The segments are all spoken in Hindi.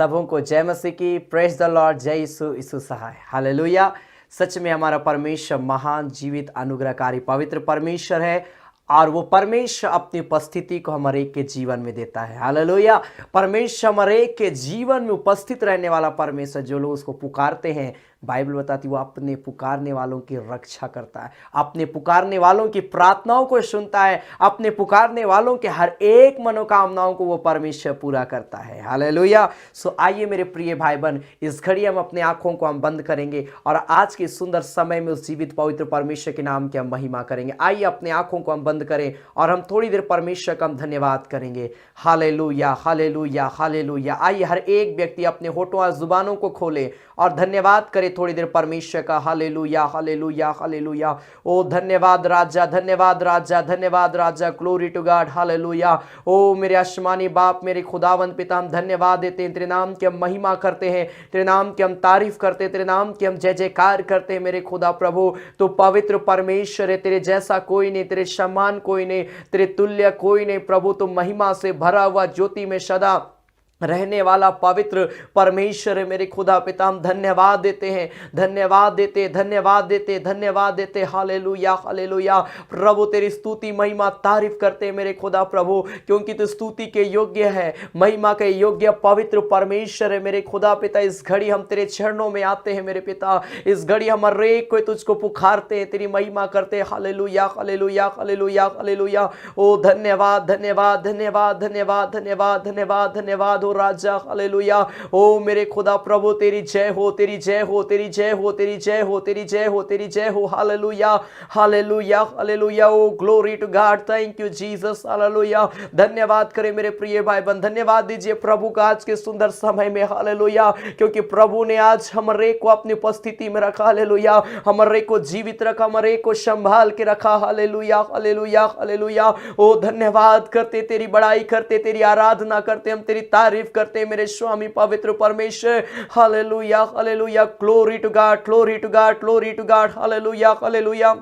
सबों को जय मसीह की। Praise the Lord. जय यीशु, यीशु सहाय। हालेलुया। सच में हमारा परमेश्वर महान, जीवित, अनुग्रहकारी, पवित्र परमेश्वर है और वो परमेश्वर अपनी उपस्थिति को हमारे एक के जीवन में देता है। हालेलुया। परमेश्वर हमारे एक के जीवन में उपस्थित रहने वाला परमेश्वर, जो लोग उसको पुकारते हैं, बाइबल बताती वो अपने पुकारने वालों की रक्षा करता है, अपने पुकारने वालों की प्रार्थनाओं को सुनता है, अपने पुकारने वालों के हर एक मनोकामनाओं को वो परमेश्वर पूरा करता है। हालेलुया। सो आइए मेरे प्रिय भाई बहन, इस घड़ी हम अपने आंखों को हम बंद करेंगे और आज के सुंदर समय में उस जीवित पवित्र परमेश्वर के नाम की हम महिमा करेंगे। आइए अपने आंखों को हम बंद करें और हम थोड़ी देर परमेश्वर का हम धन्यवाद करेंगे। Hallelujah, hallelujah, hallelujah. आइए हर एक व्यक्ति अपने होठों और जुबानों को खोले और धन्यवाद करे थोड़ी देर परमेश्वर का। Hallelujah, hallelujah, hallelujah. ओ धन्यवाद राजा, धन्यवाद राजा, धन्यवाद राजा। Glory to God. हालेलुया। ओ मेरे आसमानी बाप, मेरे खुदावंद पिता, हम धन्यवाद देते हैं, तेरे नाम की हम महिमा करते हैं, तेरे नाम की हम तारीफ करते हैं, तेरे नाम की हम जय जयकार करते हैं। मेरे खुदा प्रभु, तो पवित्र परमेश्वर है, तेरे जैसा कोई नहीं, तेरे समान कोई नहीं, तेरे तुल्य कोई नहीं प्रभु। तो महिमा से भरा हुआ, ज्योति में सदा रहने वाला पवित्र परमेश्वर है मेरे खुदा पिता। हम धन्यवाद देते हैं, धन्यवाद देते, धन्यवाद देते, धन्यवाद देते। Hallelujah, hallelujah. प्रभु तेरी स्तुति, महिमा, तारीफ करते हैं मेरे खुदा प्रभु, क्योंकि तू स्तुति के योग्य है, महिमा के योग्य पवित्र परमेश्वर है मेरे खुदा पिता। इस घड़ी हम तेरे चरणों में आते हैं मेरे पिता, इस घड़ी हम हर एक को तुझको पुकारते हैं, तेरी महिमा करते हैं। Hallelujah, hallelujah, hallelujah, hallelujah. ओ धन्यवाद, धन्यवाद, धन्यवाद, धन्यवाद, धन्यवाद, धन्यवाद, धन्यवाद राजा। हालेलुया। ओ मेरे खुदा प्रभु, तेरी जय हो, तेरी जय हो, तेरी जय हो, तेरी जय हो, तेरी जय हो, तेरी जय हो। Hallelujah, hallelujah, hallelujah. O glory to God. Thank you Jesus. Hallelujah. धन्यवाद करें मेरे प्रिय भाई बहन, धन्यवाद दीजिए प्रभु का आज के सुंदर समय में। हालेलुया। क्योंकि प्रभु ने आज हमारे को अपनी उपस्थिति में रखा। हालेलुया। हमारे को जीवित रखा, हमारे को संभाल के रखा। Hallelujah, hallelujah, hallelujah. ओ धन्यवाद करते, तेरी बड़ाई करते, तेरी आराधना करते, हम तेरी तारीफ करते मेरे स्वामी पवित्र परमेश्वर। Hallelujah, hallelujah. Glory to God, glory to God, glory to God. Hallelujah, hallelujah.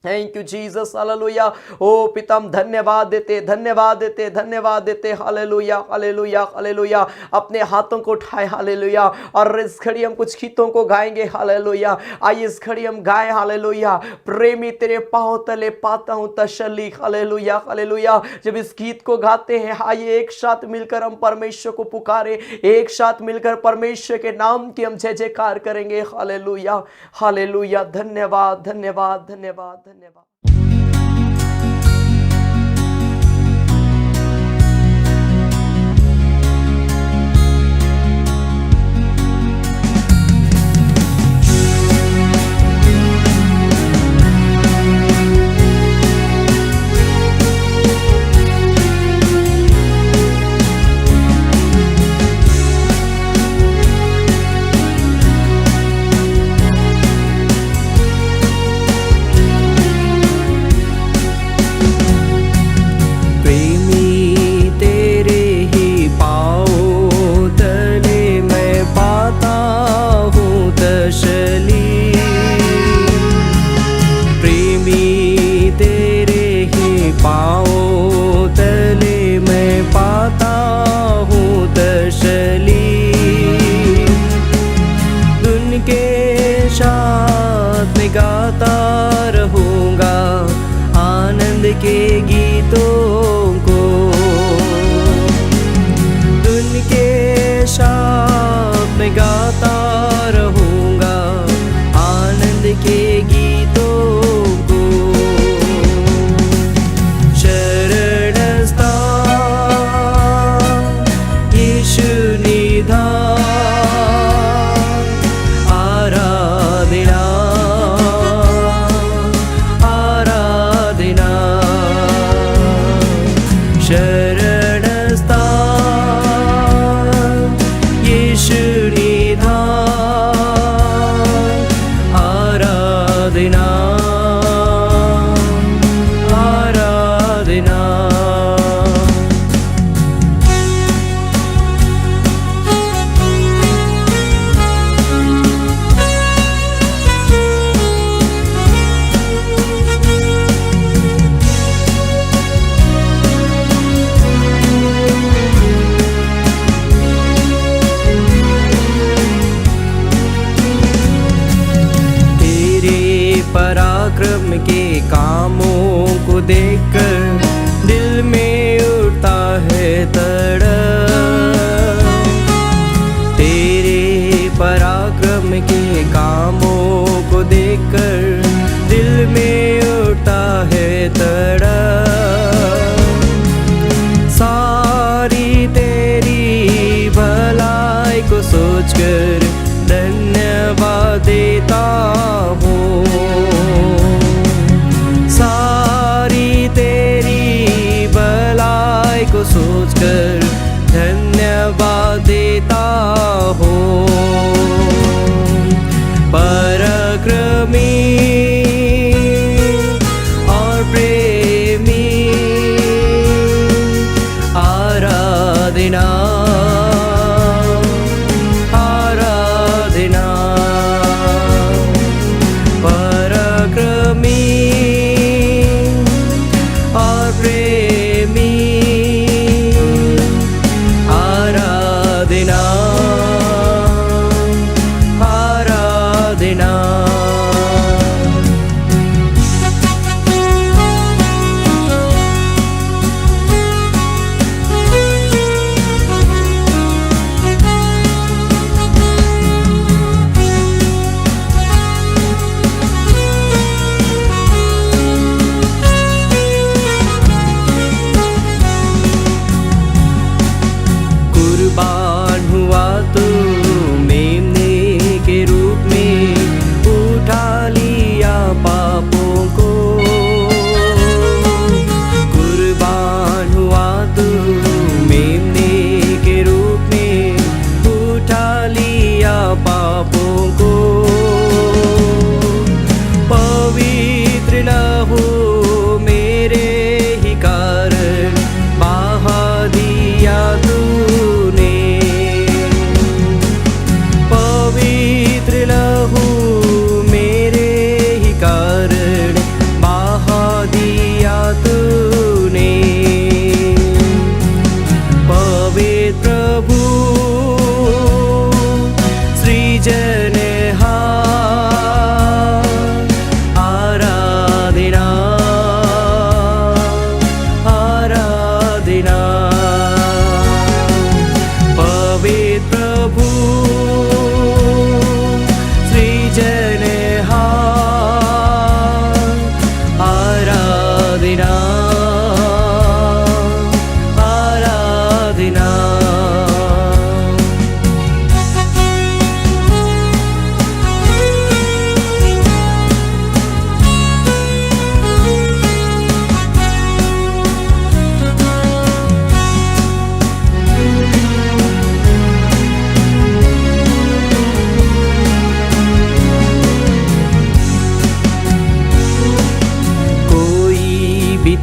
Thank you Jesus. Hallelujah. ओ पिता, हम धन्यवाद देते, धन्यवाद देते, धन्यवाद देते। Hallelujah, hallelujah, hallelujah. अपने हाथों को उठाए। हालेलुया। और इस घड़ी हम कुछ गीतों को गाएंगे। हालेलुया। आइए इस घड़ी हम गाएं। हालेलुया। प्रेमी तेरे पांव तले पाता हूं तसल्ली। Hallelujah, hallelujah. जब इस गीत को गाते हैं, आइए एक साथ मिलकर हम परमेश्वर को पुकारे, एक साथ मिलकर परमेश्वर के नाम की हम जय जयकार करेंगे। Hallelujah, hallelujah. धन्यवाद, धन्यवाद, धन्यवाद, धन्यवाद। गाता रहूंगा आनंद के गीतों को, उनके साथ में गाता रहूंगा आनंद के गीतों को। शरणस्था यीशु निधान, आराधना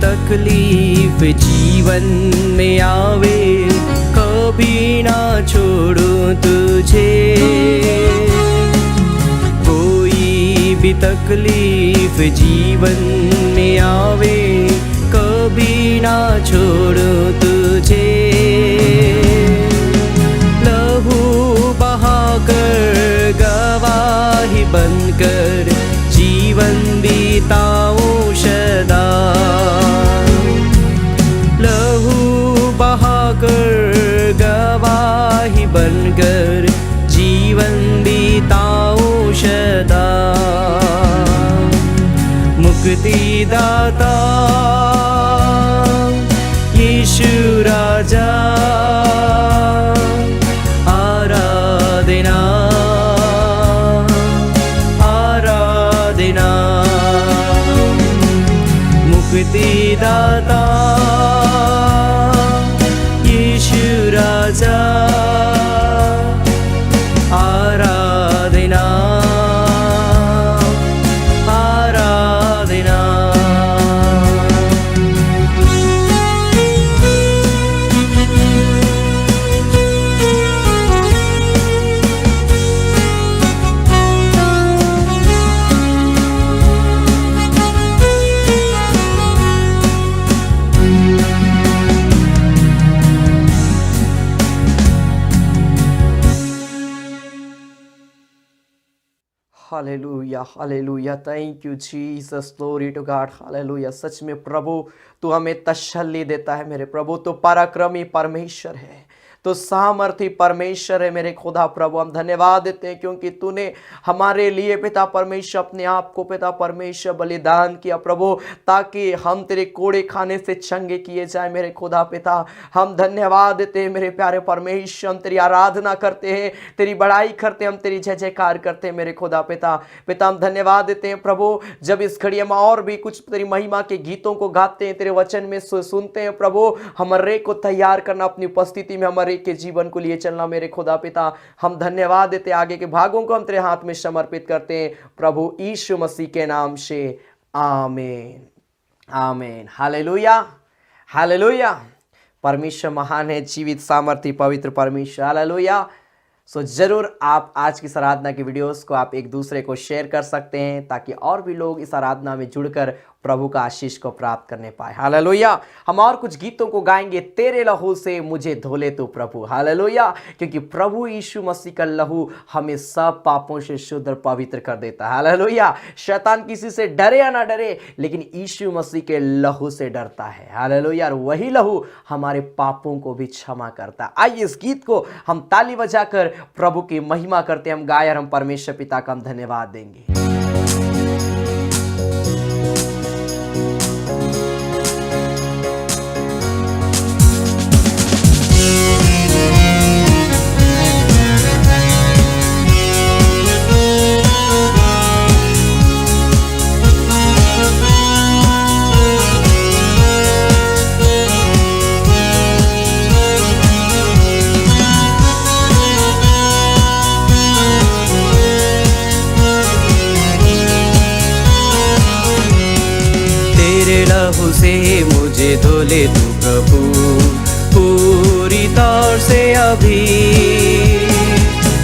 तकलीफ जीवन में आवे, कभी ना छोड़ूं तुझे। कोई भी तकलीफ जीवन में आवे, कभी ना छोड़ूं तुझे। लहू बहाकर गवाही बनकर जीवन बिताऊं सदा। लहू बहाकर गवाही बनकर जीवन बिताऊं सदा। मुक्तिदाता यीशु राजा, आराधना आराधना। मुक्तिदाता यीशु राजा, आराधना आराधना। Hallelujah hallelujah, thank you Jesus, glory to God, hallelujah. सच में प्रभु तू हमें तसल्ली देता है मेरे प्रभु। तो पराक्रमी परमेश्वर है, तो सामर्थी परमेश्वर है मेरे खुदा प्रभु। हम धन्यवाद देते हैं क्योंकि तूने हमारे लिए पिता परमेश्वर अपने आप को पिता परमेश्वर बलिदान किया प्रभु, ताकि हम तेरे कोड़े खाने से चंगे किए जाए मेरे खुदा पिता। हम धन्यवाद देते हैं मेरे प्यारे परमेश्वर, हम तेरी आराधना करते हैं, तेरी बड़ाई करते हैं, हम तेरी जय जयकार करते हैं मेरे खुदा पिता। पिता हम धन्यवाद देते हैं प्रभु, जब इस घड़ी हम और भी कुछ तेरी महिमा के गीतों को गाते हैं, तेरे वचन में सुनते हैं प्रभु, हमारे को तैयार करना अपनी उपस्थिति में, हमारे के जीवन को लिए चलना मेरे खुदा पिता। हम धन्यवाद देते, आगे के भागों को हम तेरे हाथ में समर्पित करते हैं प्रभु यीशु मसीह के नाम से, आमीन आमीन। Hallelujah hallelujah. परमेश्वर महान है, जीवित सामर्थी पवित्र परमेश्वर, हालेलुया। सो जरूर आप आज की इस आराधना की वीडियोस को आप एक दूसरे को शेयर कर सकते हैं, ताकि और भी लोग इस आराधना में जुड़कर प्रभु का आशीष को प्राप्त करने पाए। हालेलुया। हम और कुछ गीतों को गाएंगे, तेरे लहू से मुझे धोले तू प्रभु, हालेलुया। क्योंकि प्रभु यीशु मसीह का लहू हमें सब पापों से शुद्ध और पवित्र कर देता है, हालेलुया। शैतान किसी से डरे या ना डरे, लेकिन यीशु मसीह के लहू से डरता है, हालेलुया। और वही लहू हमारे पापों को भी क्षमा करता है। आइए इस गीत को हम ताली बजाकर प्रभु की महिमा करते हैं। हम गाए और हम परमेश्वर पिता का हम धन्यवाद देंगे। लहू से मुझे धोले तू प्रभु, पूरी तौर से अभी।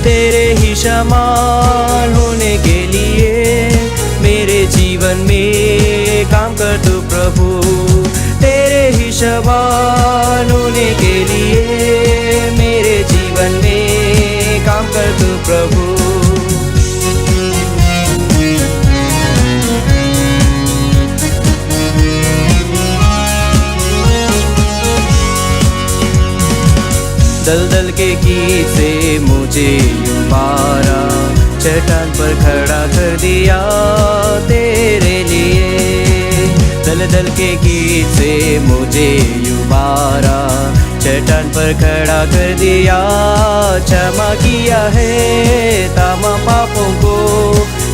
तेरे ही समान होने के लिए मेरे जीवन में काम कर तू प्रभु। तेरे ही समान होने के लिए मेरे जीवन में काम कर तू प्रभु। दलदल के गीत से मुझे उबारा, चट्टान पर खड़ा कर दिया तेरे लिए। दलदल के गीत से मुझे उबारा, चट्टान पर खड़ा कर दिया। क्षमा किया है तमाम पापों को,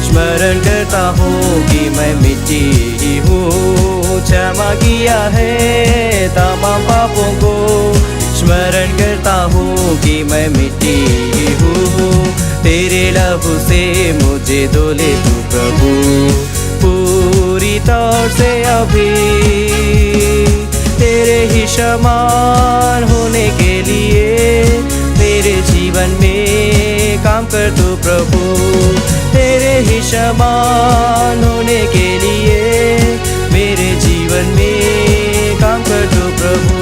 स्मरण करता हूँ कि मैं मिट्टी ही हूँ। क्षमा किया है तमाम पापों को, स्मरण करता हूँ कि मैं मिट्टी ही हूँ। तेरे लहू से मुझे धोले तू प्रभु, पूरी तौर से अभी। समान होने के लिए मेरे जीवन में काम कर तू प्रभु। तेरे ही समान होने के लिए मेरे जीवन में काम कर तू प्रभु।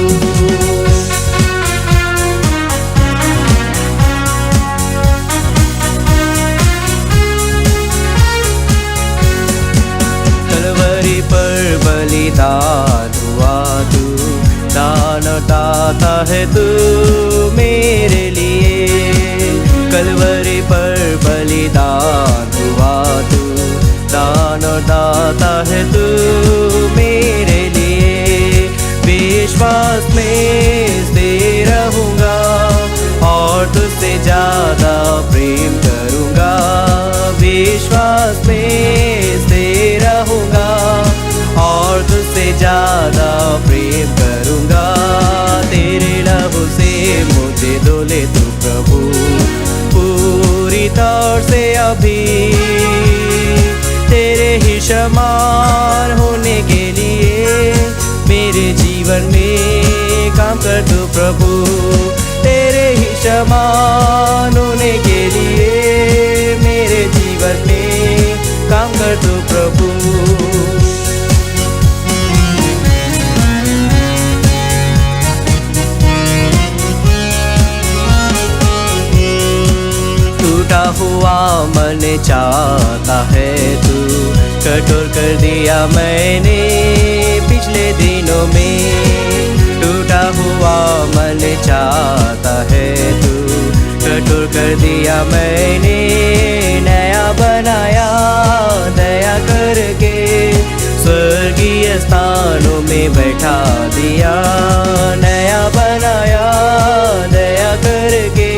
कलवरी पर बलिदान हुआ तू, दान दाता है तू मेरे लिए। कलवरी पर बलिदान हुआ तू, दान दाता है तू मेरे लिए। विश्वास में स्थिर रहूँगा और तुझसे ज़्यादा प्रेम करूँगा। विश्वास में स्थिर रहूँगा और तुझसे ज़्यादा प्रेम करूँगा। तेरे लहू से मुझे धो ले तू प्रभु पूरी तौर से अभी। तेरे ही समान होने के लिए मेरे जीवन में काम कर तू प्रभु। तेरे ही समान होने के लिए मेरे जीवन में काम कर तू प्रभु। टूटा हुआ मन चाहता है तू, कठोर कर दिया मैंने पिछले दिनों में। टूटा हुआ मन चाहता है तू, कठोर कर दिया मैंने नया बनाया दया करके। स्वर्गीय स्थानों में बैठा दिया, नया बनाया दया करके।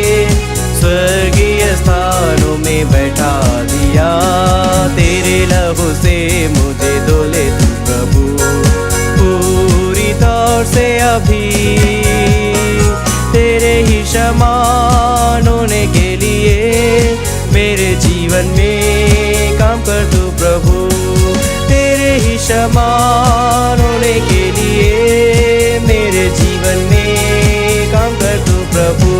स्वर्गीय स्थानों में बैठा दिया। तेरे लहू से मुझे धो ले तू प्रभु पूरी तौर से अभी। तेरे ही समान होने के लिए मेरे जीवन में काम कर तू प्रभु। तेरे ही समान होने के लिए मेरे जीवन में काम कर तू प्रभु।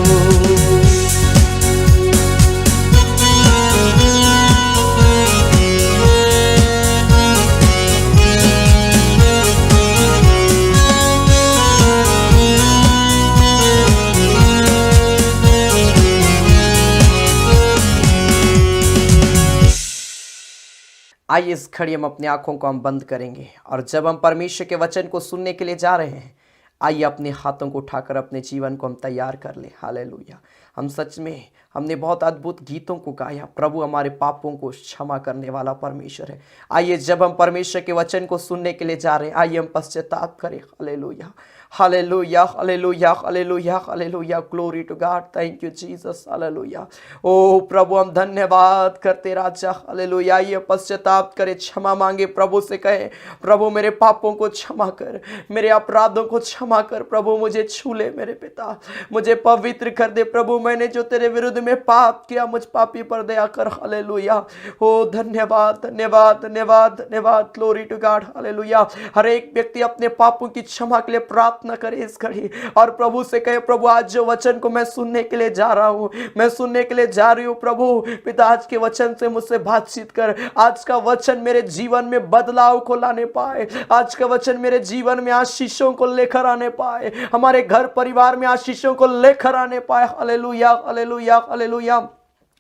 आइए इस घड़ी हम अपनी आंखों को हम बंद करेंगे और जब हम परमेश्वर के वचन को सुनने के लिए जा रहे हैं, आइए अपने हाथों को उठाकर अपने जीवन को हम तैयार कर लें। हालेलुया। हम सच में हमने बहुत अद्भुत गीतों को गाया। प्रभु हमारे पापों को क्षमा करने वाला परमेश्वर है। आइए जब हम परमेश्वर के वचन को सुनने के लिए जा रहे हैं, आइए हम पश्चाताप करें। Hallelujah, hallelujah, hallelujah, hallelujah, hallelujah. Glory to God. Thank you Jesus. Hallelujah. ओ प्रभु हम धन्यवाद करते राजा। हालेलुया। आइए पश्चाताप करें, क्षमा मांगे, प्रभु से कहे प्रभु मेरे पापों को क्षमा कर, मेरे अपराधों को क्षमा कर। प्रभु मुझे छू ले मेरे पिता, मुझे पवित्र कर दे। प्रभु मैंने जो तेरे विरुद्ध में पाप किया, मुझ पापी पर दया कर। हालेलुया। ओ धन्यवाद, धन्यवाद, धन्यवाद, धन्यवाद। Glory to God. हालेलुया। हर एक व्यक्ति अपने पापों की क्षमा के लिए प्रार्थना करे इस घड़ी और प्रभु से कहे प्रभु आज जो वचन को मैं सुनने के लिए जा रहा हूँ, मैं सुनने के लिए जा रही हूँ, प्रभु पिता आज के वचन से मुझसे बातचीत कर। आज का वचन मेरे जीवन में बदलाव को लाने पाए, आज का वचन मेरे जीवन में आशीषों को लेकर आने पाए, हमारे घर परिवार में आशीषों को लेकर आने पाए। Hallelujah, hallelujah, hallelujah.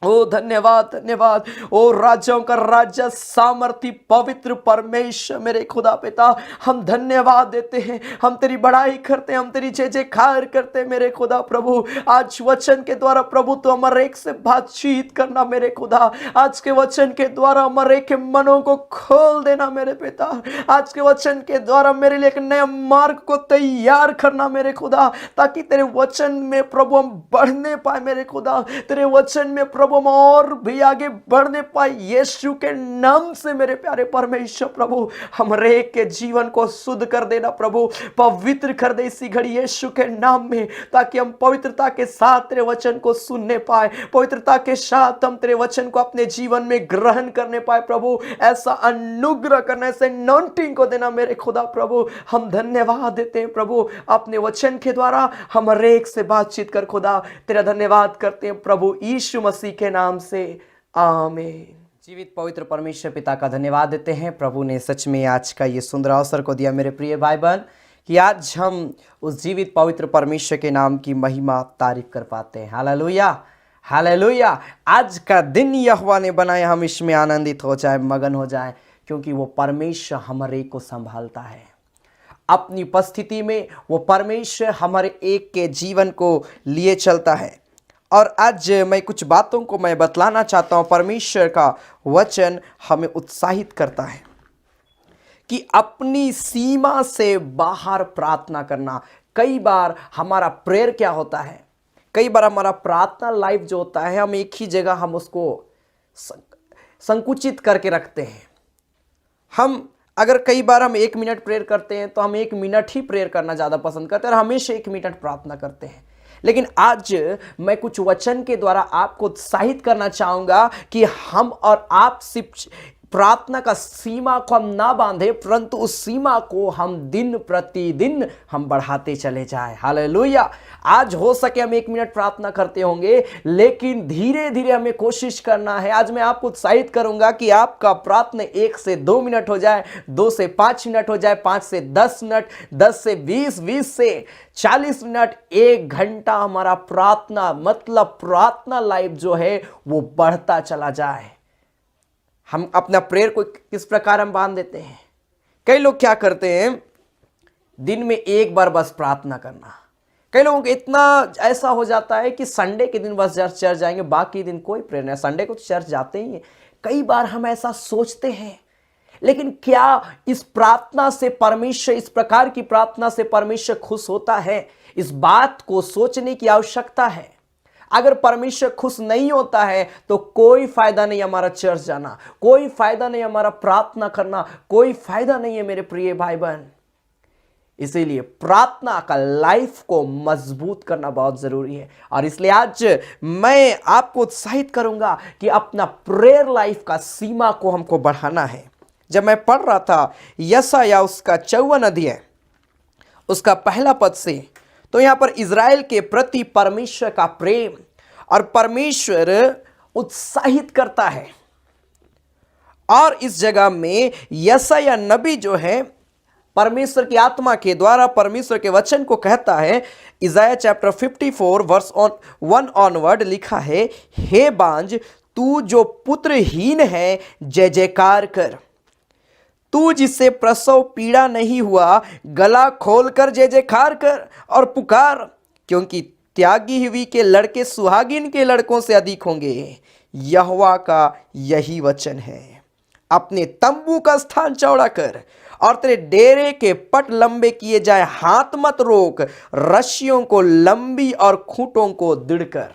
ओ धन्यवाद, धन्यवाद। ओ राजाओं का राजा, सामर्थी पवित्र परमेश्वर मेरे खुदा पिता, हम धन्यवाद देते हैं, हम तेरी बड़ाई करते हैं, हम तेरी जय जयकार करते हैं मेरे खुदा। प्रभु आज वचन के द्वारा प्रभु तो हमारे एक से बातचीत करना मेरे खुदा। आज के वचन के द्वारा हमारे एक मनों को खोल देना मेरे पिता। आज के वचन के द्वारा मेरे लिए एक नया मार्ग को तैयार करना मेरे खुदा, ताकि तेरे वचन में प्रभु हम बढ़ने पाए मेरे खुदा। तेरे वचन में प्रभु प्रभु हम और भी आगे बढ़ने पाए यीशु के नाम से। मेरे प्यारे परमेश्वर प्रभु हम हरेक के जीवन को शुद्ध कर देना प्रभु, पवित्र कर दे इसी घड़ी यीशु के नाम में, ताकि हम पवित्रता के साथ तेरे वचन को सुनने पाए, पवित्रता के साथ हम तेरे वचन को अपने जीवन में ग्रहण करने पाए प्रभु। ऐसा अनुग्रह करने से नॉन्टिंग को देना मेरे खुदा प्रभु। हम धन्यवाद देते हैं प्रभु, अपने वचन के द्वारा हम हरेक से बातचीत कर खुदा तेरा धन्यवाद करते हैं प्रभु यीशु मसीह के नाम से, आमीन। जीवित पवित्र परमेश्वर पिता का धन्यवाद देते हैं। प्रभु ने सच में आज का ये सुंदर अवसर को दिया मेरे प्रिय भाई बहन, कि आज हम उस जीवित पवित्र परमेश्वर के नाम की महिमा तारीफ कर पाते हैं। Hallelujah hallelujah. आज का दिन यहोवा ने बनाया, हम इसमें आनंदित हो जाए, मगन हो जाए, क्योंकि वो परमेश्वर हमारे को संभालता है। अपनी उपस्थिति में वो परमेश्वर हमारे एक के जीवन को लिए चलता है। और आज मैं कुछ बातों को मैं बतलाना चाहता हूँ। परमेश्वर का वचन हमें उत्साहित करता है कि अपनी सीमा से बाहर प्रार्थना करना। कई बार हमारा प्रेयर क्या होता है, कई बार हमारा प्रार्थना लाइफ जो होता है, हम एक ही जगह हम उसको संकुचित करके रखते हैं। हम अगर कई बार हम 1 मिनट प्रेयर करते हैं तो हम 1 मिनट ही प्रेयर करना ज़्यादा पसंद करते हैं और हमेशा 1 मिनट प्रार्थना करते हैं। लेकिन आज मैं कुछ वचन के द्वारा आपको उत्साहित करना चाहूँगा कि हम और आप सिर्फ प्रार्थना का सीमा को हम ना बांधे, परंतु उस सीमा को हम दिन प्रतिदिन हम बढ़ाते चले जाए। हालेलुया। आज हो सके हम 1 मिनट प्रार्थना करते होंगे, लेकिन धीरे धीरे हमें कोशिश करना है। आज मैं आपको उत्साहित करूंगा कि आपका प्रार्थना 1 से 2 मिनट हो जाए, 2 से 5 मिनट हो जाए, 5 से 10 मिनट, 10 से 20, 20 से 40 मिनट, 1 घंटा हमारा प्रार्थना मतलब प्रार्थना लाइफ जो है वो बढ़ता चला जाए। हम अपना प्रेयर को किस प्रकार हम बांध देते हैं। कई लोग क्या करते हैं, दिन में 1 बार बस प्रार्थना करना। कई लोगों को इतना ऐसा हो जाता है कि संडे के दिन बस चर्च जाएंगे, बाकी दिन कोई प्रेयर नहीं। संडे को तो चर्च जाते ही हैं। कई बार हम ऐसा सोचते हैं, लेकिन क्या इस प्रार्थना से परमेश्वर, इस प्रकार की प्रार्थना से परमेश्वर खुश होता है? इस बात को सोचने की आवश्यकता है। अगर परमेश्वर खुश नहीं होता है तो कोई फायदा नहीं हमारा चर्च जाना, कोई फायदा नहीं हमारा प्रार्थना करना, कोई फायदा नहीं है मेरे प्रिय भाई बहन। इसीलिए प्रार्थना का लाइफ को मजबूत करना बहुत जरूरी है। और इसलिए आज मैं आपको उत्साहित करूंगा कि अपना प्रेयर लाइफ का सीमा को हमको बढ़ाना है। जब मैं पढ़ रहा था यशायाह उसका 54 अध्याय उसका 1 पद से, तो यहां पर इज़राइल के प्रति परमेश्वर का प्रेम और परमेश्वर उत्साहित करता है। और इस जगह में यशायाह नबी जो है परमेश्वर की आत्मा के द्वारा परमेश्वर के वचन को कहता है। इज़ाया चैप्टर 54 वर्स 1 ऑनवर्ड लिखा है, हे बांझ तू जो पुत्रहीन है जय जयकार कर, तू जिससे प्रसव पीड़ा नहीं हुआ गला खोलकर जय जयकार कर और पुकार, क्योंकि त्यागी हुई के लड़के सुहागिन के लड़कों से अधिक होंगे। यहोवा का यही वचन है। अपने तंबू का स्थान चौड़ा कर और तेरे डेरे के पट लंबे किए जाए, हाथ मत रोक, रस्सियों को लंबी और खूंटों को दृढ़ कर।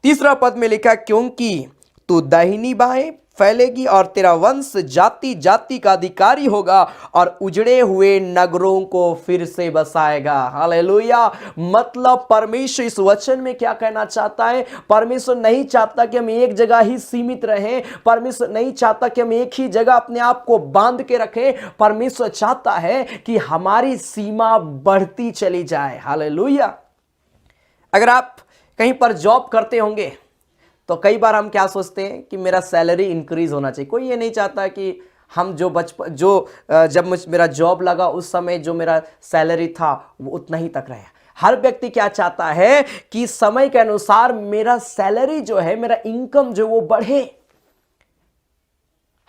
3 पद में लिखा, क्योंकि तू दाहिनी बाएं फैलेगी और तेरा वंश जाति जाति का अधिकारी होगा और उजड़े हुए नगरों को फिर से बसाएगा। हालेलुया। मतलब परमेश्वर इस वचन में क्या कहना चाहता है? परमेश्वर नहीं चाहता कि हम एक जगह ही सीमित रहें। परमेश्वर नहीं चाहता कि हम एक ही जगह अपने आप को बांध के रखें। परमेश्वर चाहता है कि हमारी सीमा बढ़ती चली जाए। हालेलुया। अगर आप कहीं पर जॉब करते होंगे तो कई बार हम क्या सोचते हैं कि मेरा सैलरी इंक्रीज होना चाहिए। कोई ये नहीं चाहता कि हम जब मेरा जॉब लगा उस समय जो मेरा सैलरी था वो उतना ही तक रहे। हर व्यक्ति क्या चाहता है कि समय के अनुसार मेरा सैलरी जो है, मेरा इनकम जो वो बढ़े।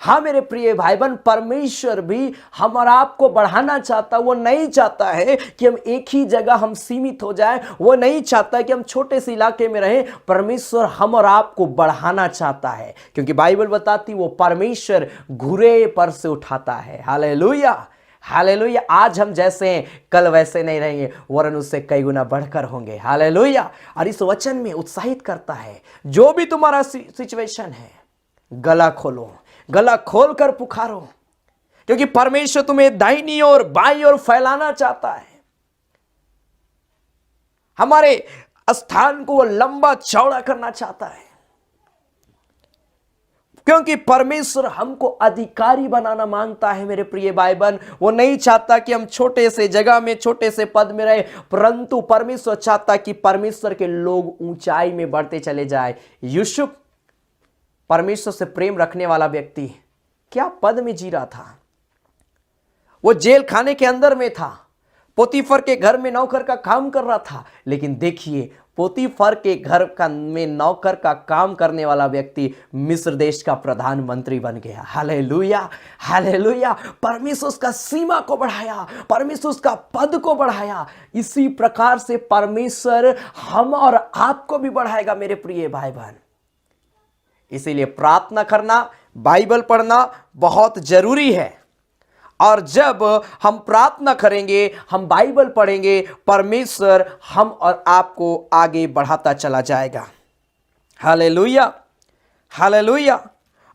हाँ मेरे प्रिय भाई बहन, परमेश्वर भी हम और आपको बढ़ाना चाहता। वो नहीं चाहता है कि हम एक ही जगह हम सीमित हो जाए। वो नहीं चाहता कि हम छोटे से इलाके में रहें। परमेश्वर हम और आपको बढ़ाना चाहता है, क्योंकि बाइबल बताती वो परमेश्वर घुरे पर से उठाता है। Hallelujah hallelujah. आज हम जैसे हैं कल वैसे नहीं रहेंगे, वरन उससे कई गुना बढ़कर होंगे। हालेलुया। और इस वचन में उत्साहित करता है, जो भी तुम्हारा सिचुएशन है, गला खोलो, गला खोलकर पुकारो, क्योंकि परमेश्वर तुम्हें दाहिनी ओर बाईं ओर फैलाना चाहता है। हमारे स्थान को वो लंबा चौड़ा करना चाहता है, क्योंकि परमेश्वर हमको अधिकारी बनाना मांगता है। मेरे प्रिय भाई बहन, वो नहीं चाहता कि हम छोटे से जगह में छोटे से पद में रहे, परंतु परमेश्वर चाहता कि परमेश्वर के लोग ऊंचाई में बढ़ते चले जाए। यूसुफ परमेश्वर से प्रेम रखने वाला व्यक्ति क्या पद में जी रहा था। वो जेल खाने के अंदर में था, पोतीफर के घर में नौकर का काम कर रहा था, लेकिन देखिए पोतीफर के घर का में नौकर का काम करने वाला व्यक्ति मिस्र देश का प्रधानमंत्री बन गया। Hallelujah, hallelujah. परमेश्वर उसका सीमा को बढ़ाया, परमेश्वर उसका पद को बढ़ाया। इसी प्रकार से परमेश्वर हम और आपको भी बढ़ाएगा मेरे प्रिय भाई बहन। इसीलिए प्रार्थना करना, बाइबल पढ़ना बहुत जरूरी है। और जब हम प्रार्थना करेंगे, हम बाइबल पढ़ेंगे, परमेश्वर हम और आपको आगे बढ़ाता चला जाएगा। Hallelujah, hallelujah.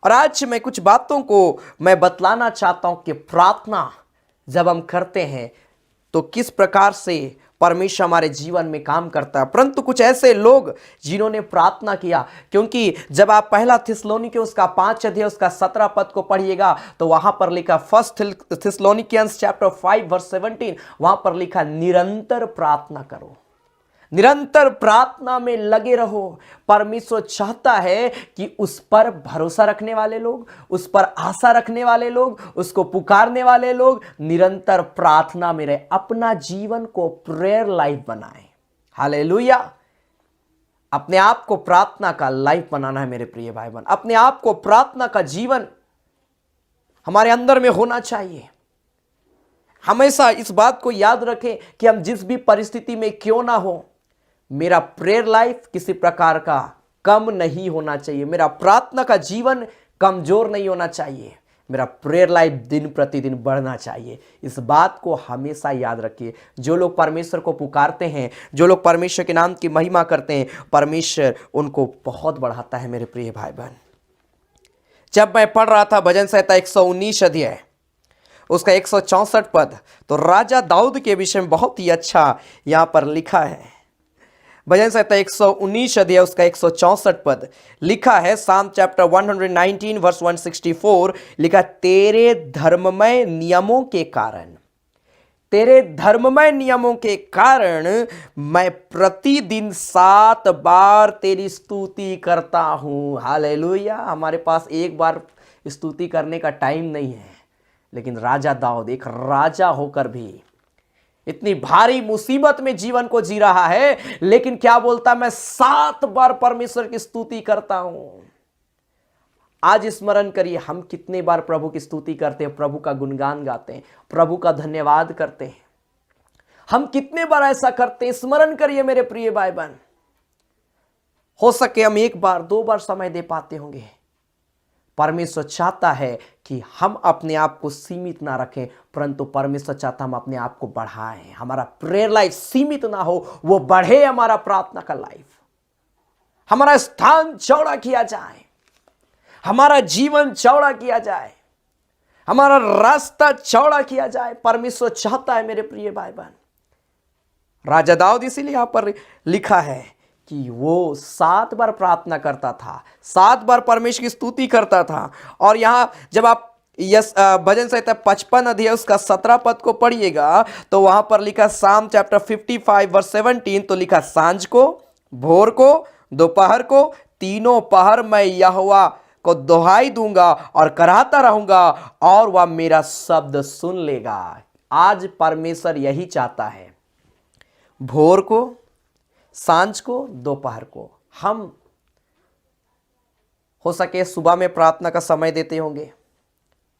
और आज मैं कुछ बातों को मैं बतलाना चाहता हूं कि प्रार्थना जब हम करते हैं तो किस प्रकार से परमेश्वर हमारे जीवन में काम करता है। परंतु कुछ ऐसे लोग जिन्होंने प्रार्थना किया, क्योंकि जब आप पहला थिस्सलुनीके उसका 5 अध्याय उसका 17 पद को पढ़िएगा तो वहां पर लिखा, फर्स्ट थिस्सलुनीकियंस चैप्टर 5 वर्स 17, वहां पर लिखा निरंतर प्रार्थना करो, निरंतर प्रार्थना में लगे रहो। परमेश्वर चाहता है कि उस पर भरोसा रखने वाले लोग, उस पर आशा रखने वाले लोग, उसको पुकारने वाले लोग निरंतर प्रार्थना में रहे, अपना जीवन को प्रेयर लाइफ बनाएं। हालेलुया। अपने आप को प्रार्थना का लाइफ बनाना है मेरे प्रिय भाई बहन। अपने आप को प्रार्थना का जीवन हमारे अंदर में होना चाहिए। हमेशा इस बात को याद रखें कि हम जिस भी परिस्थिति में क्यों ना हो, मेरा प्रेयर लाइफ किसी प्रकार का कम नहीं होना चाहिए, मेरा प्रार्थना का जीवन कमजोर नहीं होना चाहिए, मेरा प्रेयर लाइफ दिन प्रतिदिन बढ़ना चाहिए। इस बात को हमेशा याद रखिए। जो लोग परमेश्वर को पुकारते हैं, जो लोग परमेश्वर के नाम की महिमा करते हैं, परमेश्वर उनको बहुत बढ़ाता है मेरे प्रिय भाई बहन। जब मैं पढ़ रहा था भजन संहिता 119 अध्याय उसका 164 पद, तो राजा दाऊद के विषय में बहुत ही अच्छा यहां पर लिखा है। भजन संहिता 119 अध्याय उसका 164 पद लिखा है। साम चैप्टर 119 वर्स 164 लिखा, तेरे धर्ममय नियमों के कारण, तेरे धर्ममय नियमों के कारण मैं प्रतिदिन 7 बार तेरी स्तुति करता हूं। हालेलुया। हमारे पास एक बार स्तुति करने का टाइम नहीं है, लेकिन राजा दाऊद एक राजा होकर भी इतनी भारी मुसीबत में जीवन को जी रहा है, लेकिन क्या बोलता, मैं 7 बार परमेश्वर की स्तुति करता हूं। आज स्मरण करिए, हम कितने बार प्रभु की स्तुति करते हैं, प्रभु का गुणगान गाते हैं, प्रभु का धन्यवाद करते हैं। हम कितने बार ऐसा करते हैं, स्मरण करिए मेरे प्रिय भाई बहन। हो सके हम 1 बार 2 बार समय दे पाते होंगे। परमेश्वर चाहता है कि हम अपने आप को सीमित ना रखें, परंतु परमेश्वर चाहता हम अपने आप को बढ़ाएं। हमारा प्रेयर लाइफ सीमित ना हो, वो बढ़े। हमारा प्रार्थना का लाइफ, हमारा स्थान चौड़ा किया जाए, हमारा जीवन चौड़ा किया जाए, हमारा रास्ता चौड़ा किया जाए। परमेश्वर चाहता है मेरे प्रिय भाई बहन। राजा दाऊद इसीलिए यहां पर लिखा है कि वो 7 बार प्रार्थना करता था, 7 बार परमेश्वर की स्तुति करता था। और यहां जब आप भजन संहिता 55 अध्याय उसका 17 पद को पढ़िएगा तो वहां पर लिखा, साम चैप्टर 55 वर्स 17, तो लिखा, सांझ को, भोर को, दोपहर को, तीनों पहर मैं यहोवा को दुहाई दूंगा और कराता रहूंगा और वह मेरा शब्द सुन लेगा। आज परमेश्वर यही चाहता है, भोर को, सांझ को, दोपहर को। हम हो सके सुबह में प्रार्थना का समय देते होंगे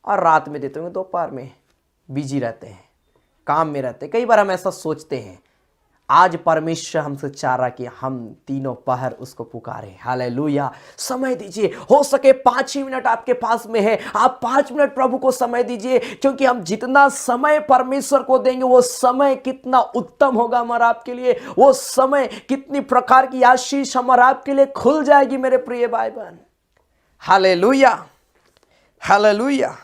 और रात में देते होंगे, दोपहर में बिजी रहते हैं, काम में रहते हैं। कई बार हम ऐसा सोचते हैं। आज परमेश्वर हमसे चाह रहा कि हम तीनों पहर उसको पुकारें। हालेलुया। समय दीजिए, हो सके 5 ही मिनट आपके पास में है, आप 5 मिनट प्रभु को समय दीजिए, क्योंकि हम जितना समय परमेश्वर को देंगे वो समय कितना उत्तम होगा हमारा आपके लिए, वो समय कितनी प्रकार की आशीष हमारा आपके लिए खुल जाएगी मेरे प्रिय भाई बहन। Hallelujah, hallelujah.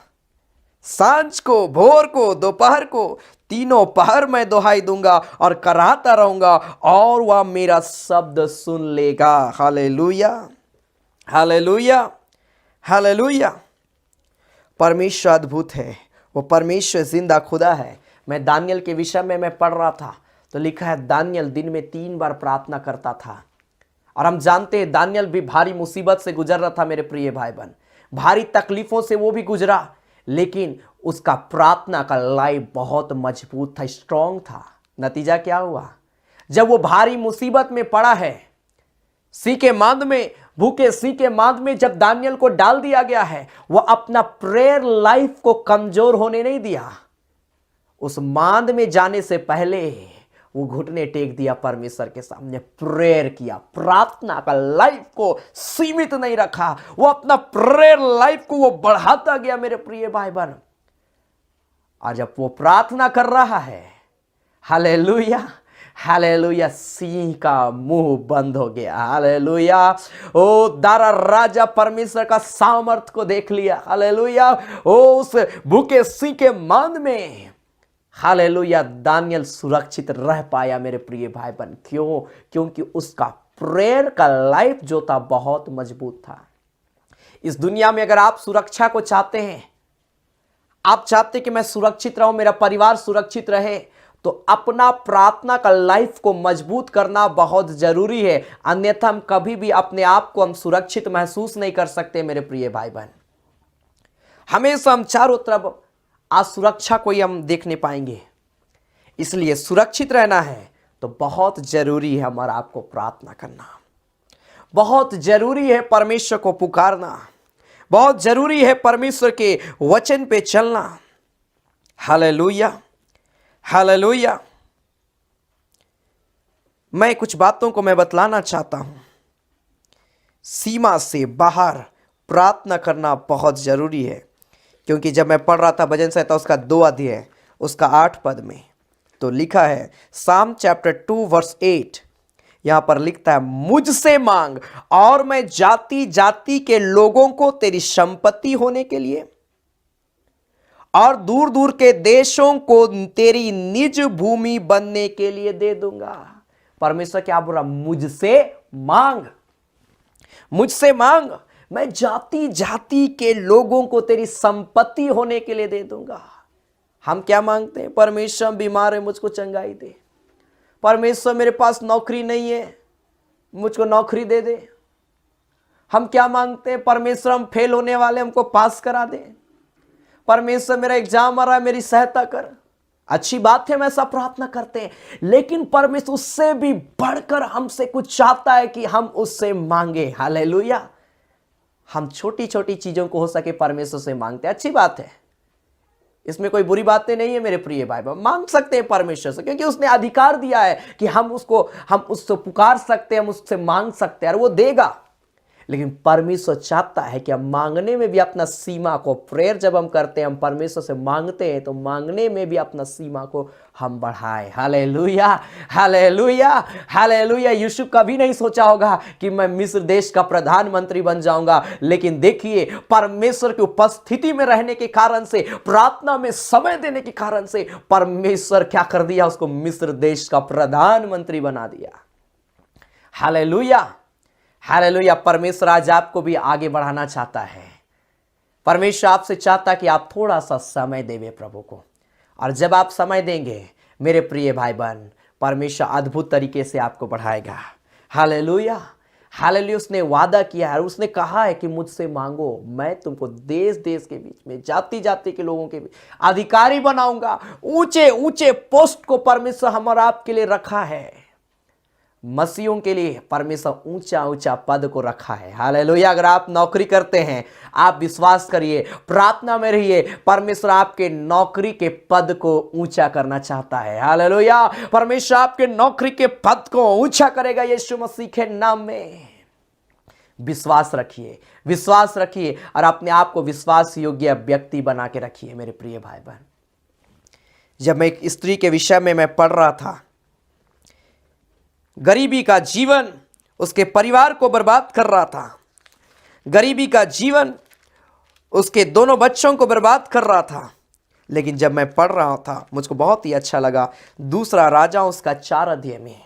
सांझ को, भोर को, दोपहर को, तीनों पहर मैं दुहाई दूंगा और कराता रहूंगा और वह मेरा शब्द सुन लेगा। Hallelujah, hallelujah, hallelujah. परमेश्वर अद्भुत है, वो परमेश्वर जिंदा खुदा है। मैं दानियल के विषय में मैं पढ़ रहा था तो लिखा है दानियल दिन में 3 बार प्रार्थना करता था। और हम जानते हैं दानियल भी भारी मुसीबत से गुजर रहा था मेरे प्रिय भाई बहन, भारी तकलीफों से वो भी गुजरा, लेकिन उसका प्रार्थना का लाइफ बहुत मजबूत था, स्ट्रांग था। नतीजा क्या हुआ? जब वो भारी मुसीबत में पड़ा है, सी के मांद में, भूखे सी के मांद में जब दानियल को डाल दिया गया है, वो अपना प्रेयर लाइफ को कमजोर होने नहीं दिया। उस मांद में जाने से पहले वो घुटने टेक दिया परमेश्वर के सामने, प्रेयर किया, प्रार्थना का लाइफ को सीमित नहीं रखा, वो अपना प्रेयर लाइफ को वो बढ़ाता गया मेरे प्रिय भाई बहन। और जब वो प्रार्थना कर रहा है, हालेलुया, हालेलुया, सिंह का मुंह बंद हो गया। हालेलुया। ओ दारा राजा परमेश्वर का सामर्थ को देख लिया। हालेलुया। ओ उस भूखे सिंह के मांद में, हालेलुया, दानियल सुरक्षित रह पाया मेरे प्रिय भाई बहन। क्यों? क्योंकि उसका प्रेयर का लाइफ जो था बहुत मजबूत था। इस दुनिया में अगर आप सुरक्षा को चाहते हैं, आप चाहते कि मैं सुरक्षित रहूं, मेरा परिवार सुरक्षित रहे, तो अपना प्रार्थना का लाइफ को मजबूत करना बहुत जरूरी है। अन्यथा हम कभी भी अपने आप को हम सुरक्षित महसूस नहीं कर सकते मेरे प्रिय भाई बहन। हमेशा हम चारों तरफ असुरक्षा को ही हम देख नहीं पाएंगे। इसलिए सुरक्षित रहना है तो बहुत जरूरी है हमारा आपको प्रार्थना करना, बहुत जरूरी है परमेश्वर को पुकारना, बहुत जरूरी है परमेश्वर के वचन पे चलना। Hallelujah, hallelujah. मैं कुछ बातों को मैं बतलाना चाहता हूं। सीमा से बाहर प्रार्थना करना बहुत जरूरी है, क्योंकि जब मैं पढ़ रहा था भजन संहिता उसका 2 अध्याय उसका 8 पद में, तो लिखा है साम चैप्टर 2 वर्स 8, यहां पर लिखता है मुझसे मांग और मैं जाति जाति के लोगों को तेरी संपत्ति होने के लिए और दूर दूर के देशों को तेरी निज भूमि बनने के लिए दे दूंगा। परमेश्वर क्या बोल रहा? मुझसे मांग, मुझसे मांग, मैं जाति जाति के लोगों को तेरी संपत्ति होने के लिए दे दूंगा। हम क्या मांगते हैं? परमेश्वर बीमार है, मुझको चंगाई दे। परमेश्वर मेरे पास नौकरी नहीं है, मुझको नौकरी दे दे। हम क्या मांगते हैं? परमेश्वर हम फेल होने वाले, हमको पास करा दे। परमेश्वर मेरा एग्जाम आ रहा है, मेरी सहायता कर। अच्छी बात है, हम ऐसा प्रार्थना करते हैं, लेकिन परमेश्वर उससे भी बढ़कर हमसे कुछ चाहता है कि हम उससे मांगे। हालेलुया। हम छोटी छोटी चीजों को हो सके परमेश्वर से मांगते हैं, अच्छी बात है, इसमें कोई बुरी बातें नहीं है मेरे प्रिय भाई बहन। मांग सकते हैं परमेश्वर से, क्योंकि उसने अधिकार दिया है कि हम उससे पुकार सकते हैं, हम उससे मांग सकते हैं और वो देगा। लेकिन परमेश्वर चाहता है कि हम मांगने में भी अपना सीमा को, प्रेयर जब हम करते हैं, हम परमेश्वर से मांगते हैं, तो मांगने में भी अपना सीमा को हम बढ़ाएं। Hallelujah, hallelujah, hallelujah. यूसुफ कभी नहीं सोचा होगा कि मैं मिस्र देश का प्रधानमंत्री बन जाऊंगा, लेकिन देखिए परमेश्वर की उपस्थिति में रहने के कारण से, प्रार्थना में समय देने के कारण से परमेश्वर क्या कर दिया? उसको मिस्र देश का प्रधानमंत्री बना दिया। Hallelujah, hallelujah. परमेश्वर आज आपको भी आगे बढ़ाना चाहता है। परमेश्वर आपसे चाहता कि आप थोड़ा सा समय देवे प्रभु को, और जब आप समय देंगे मेरे प्रिय भाई बहन, परमेश्वर अद्भुत तरीके से आपको बढ़ाएगा। Hallelujah, hallelujah. उसने वादा किया है, उसने कहा है कि मुझसे मांगो, मैं तुमको देश देश के बीच में, जाति जाति के लोगों के बीच अधिकारी बनाऊंगा। ऊंचे ऊंचे पोस्ट को परमेश्वर हमारा आपके लिए रखा है। मसीहों के लिए परमेश्वर ऊंचा ऊंचा पद को रखा है। हालेलुया। अगर आप नौकरी करते हैं, आप विश्वास करिए, प्रार्थना में रहिए, परमेश्वर आपके नौकरी के पद को ऊंचा करना चाहता है। हालेलुया। परमेश्वर आपके नौकरी के पद को ऊंचा करेगा यीशु मसीह के नाम में। विश्वास रखिए, विश्वास रखिए और अपने आप को विश्वास योग्य व्यक्ति बना के रखिए मेरे प्रिय भाई बहन। जब मैं एक स्त्री के विषय में मैं पढ़ रहा था, गरीबी का जीवन उसके परिवार को बर्बाद कर रहा था, गरीबी का जीवन उसके दोनों बच्चों को बर्बाद कर रहा था। लेकिन जब मैं पढ़ रहा था, मुझको बहुत ही अच्छा लगा। दूसरा राजा उसका 4 अध्याय में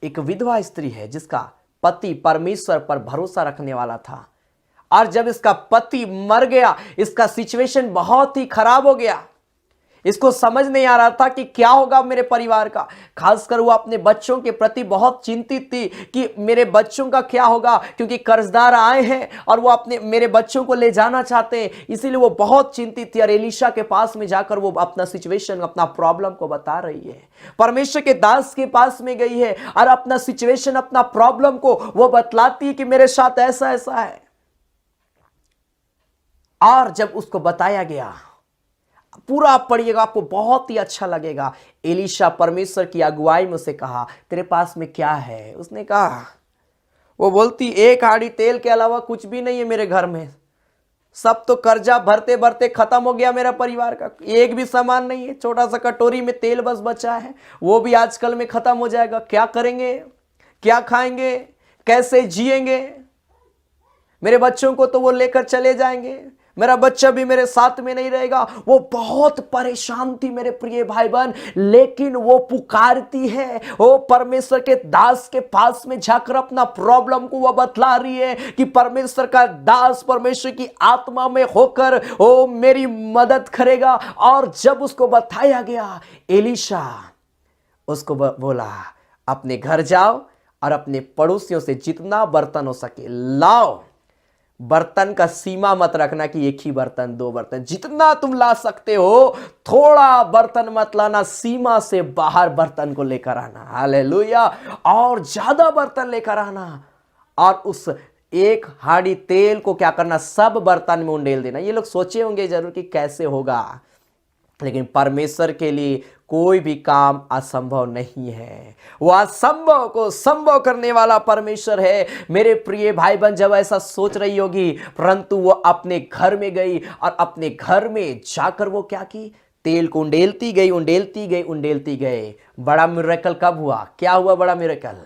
एक विधवा स्त्री है जिसका पति परमेश्वर पर भरोसा रखने वाला था, और जब इसका पति मर गया, इसका सिचुएशन बहुत ही खराब हो गया। इसको समझ नहीं आ रहा था कि क्या होगा मेरे परिवार का। खासकर वो अपने बच्चों के प्रति बहुत चिंतित थी कि मेरे बच्चों का क्या होगा, क्योंकि कर्जदार आए हैं और वो अपने मेरे बच्चों को ले जाना चाहते हैं। इसीलिए वो बहुत चिंतित थी और एलीशा के पास में जाकर वो अपना सिचुएशन, अपना प्रॉब्लम को बता रही है। परमेश्वर के दास के पास में गई है और अपना सिचुएशन, अपना प्रॉब्लम को वो बतलाती है कि मेरे साथ ऐसा ऐसा है। और जब उसको बताया गया, पूरा आप पढ़िएगा, आपको बहुत ही अच्छा लगेगा। एलीशा परमेश्वर की अगुवाई में उसे कहा, तेरे पास में क्या है? उसने कहा, वो बोलती, 1 हांडी तेल के अलावा कुछ भी नहीं है मेरे घर में, सब तो कर्जा भरते भरते खत्म हो गया मेरा परिवार का, एक भी सामान नहीं है, छोटा सा कटोरी में तेल बस बचा है, वो भी आजकल में खत्म हो जाएगा। क्या करेंगे, क्या खाएंगे, कैसे जिएंगे? मेरे बच्चों को तो वो लेकर चले जाएंगे, मेरा बच्चा भी मेरे साथ में नहीं रहेगा। वो बहुत परेशान थी मेरे प्रिय भाई बहन, लेकिन वो पुकारती है, वो परमेश्वर के दास के पास में जाकर अपना प्रॉब्लम को वो बतला रही है कि परमेश्वर का दास परमेश्वर की आत्मा में होकर वो मेरी मदद करेगा। और जब उसको बताया गया, एलीशा उसको बोला, अपने घर जाओ और अपने पड़ोसियों से जितना बर्तन हो सके लाओ। बर्तन का सीमा मत रखना कि 1 ही बर्तन, 2 बर्तन, जितना तुम ला सकते हो, थोड़ा बर्तन मत लाना, सीमा से बाहर बर्तन को लेकर आना। हालेलुया। और ज्यादा बर्तन लेकर आना और उस 1 हांडी तेल को क्या करना, सब बर्तन में उंडेल देना। ये लोग सोचे होंगे जरूर कि कैसे होगा, लेकिन परमेश्वर के लिए कोई भी काम असंभव नहीं है। वो असंभव को संभव करने वाला परमेश्वर है। मेरे प्रिय भाई बहन, जब ऐसा सोच रही होगी, परंतु वो अपने घर में गई और अपने घर में जाकर वो क्या की, तेल को उंडेलती गई, उंडेलती गई, उंडेलती गई। बड़ा मिरेकल कब हुआ? क्या हुआ बड़ा मिरेकल?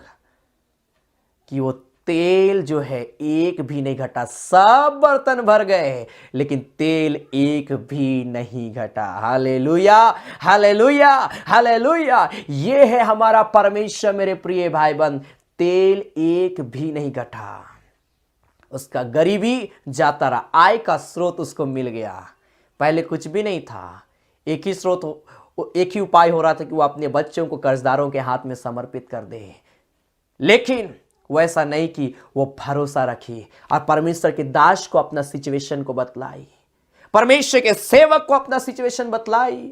कि वो तेल जो है एक भी नहीं घटा, सब बर्तन भर गए, लेकिन तेल एक भी नहीं घटा। Hallelujah, hallelujah, hallelujah. ये है हमारा परमेश्वर मेरे प्रिय भाई बंद, तेल एक भी नहीं घटा। उसका गरीबी जाता रहा, आय का स्रोत उसको मिल गया। पहले कुछ भी नहीं था, एक ही स्रोत, एक ही उपाय हो रहा था कि वो अपने बच्चों को कर्जदारों के हाथ में समर्पित कर दे। लेकिन वो ऐसा नहीं कि वो भरोसा रखी और परमेश्वर के दास को अपना सिचुएशन को बतलाई, परमेश्वर के सेवक को अपना सिचुएशन बतलाई,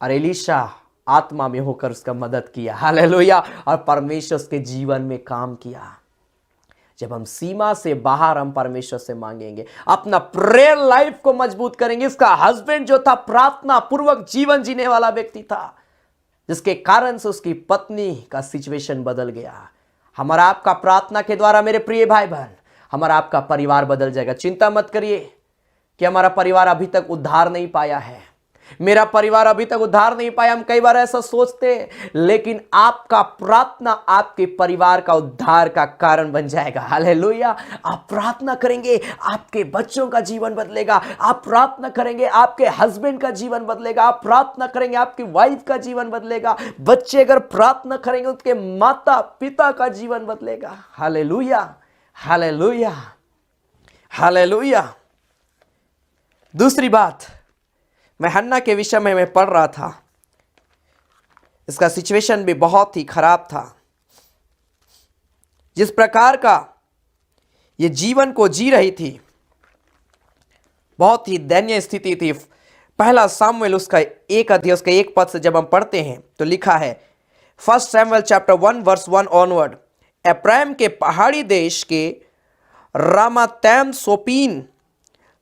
और एलीशा आत्मा में होकर उसका मदद किया। हालेलुया। और परमेश्वर उसके जीवन में काम किया। जब हम सीमा से बाहर हम परमेश्वर से मांगेंगे, अपना प्रेयर लाइफ को मजबूत करेंगे। इसका हस्बैंड जो था, प्रार्थना पूर्वक जीवन जीने वाला व्यक्ति था, जिसके कारण से उसकी पत्नी का सिचुएशन बदल गया। हमारा आपका प्रार्थना के द्वारा मेरे प्रिय भाई बहन, हमारा आपका परिवार बदल जाएगा। चिंता मत करिए कि हमारा परिवार अभी तक उद्धार नहीं पाया है, मेरा परिवार अभी तक उद्धार नहीं पाया। हम कई बार ऐसा सोचते हैं, लेकिन आपका प्रार्थना आपके परिवार का उद्धार का कारण बन जाएगा। हालेलुया। आप प्रार्थना करेंगे, आपके बच्चों का जीवन बदलेगा। आप प्रार्थना करेंगे, आपके हस्बैंड का जीवन बदलेगा। आप प्रार्थना करेंगे, आपकी वाइफ का जीवन बदलेगा। बच्चे अगर प्रार्थना करेंगे, उसके माता पिता का जीवन बदलेगा। Hallelujah, hallelujah, hallelujah. दूसरी बात, मैं हन्ना के विषय में मैं पढ़ रहा था, इसका सिचुएशन भी बहुत ही खराब था। जिस प्रकार का ये जीवन को जी रही थी, बहुत ही दयनीय स्थिति थी। पहला सामुएल उसका 1 अध्याय उसका 1 पद से जब हम पढ़ते हैं तो लिखा है, first Samuel chapter 1 verse 1 onward. Ephraim के पहाड़ी देश के रामातैम सोपीन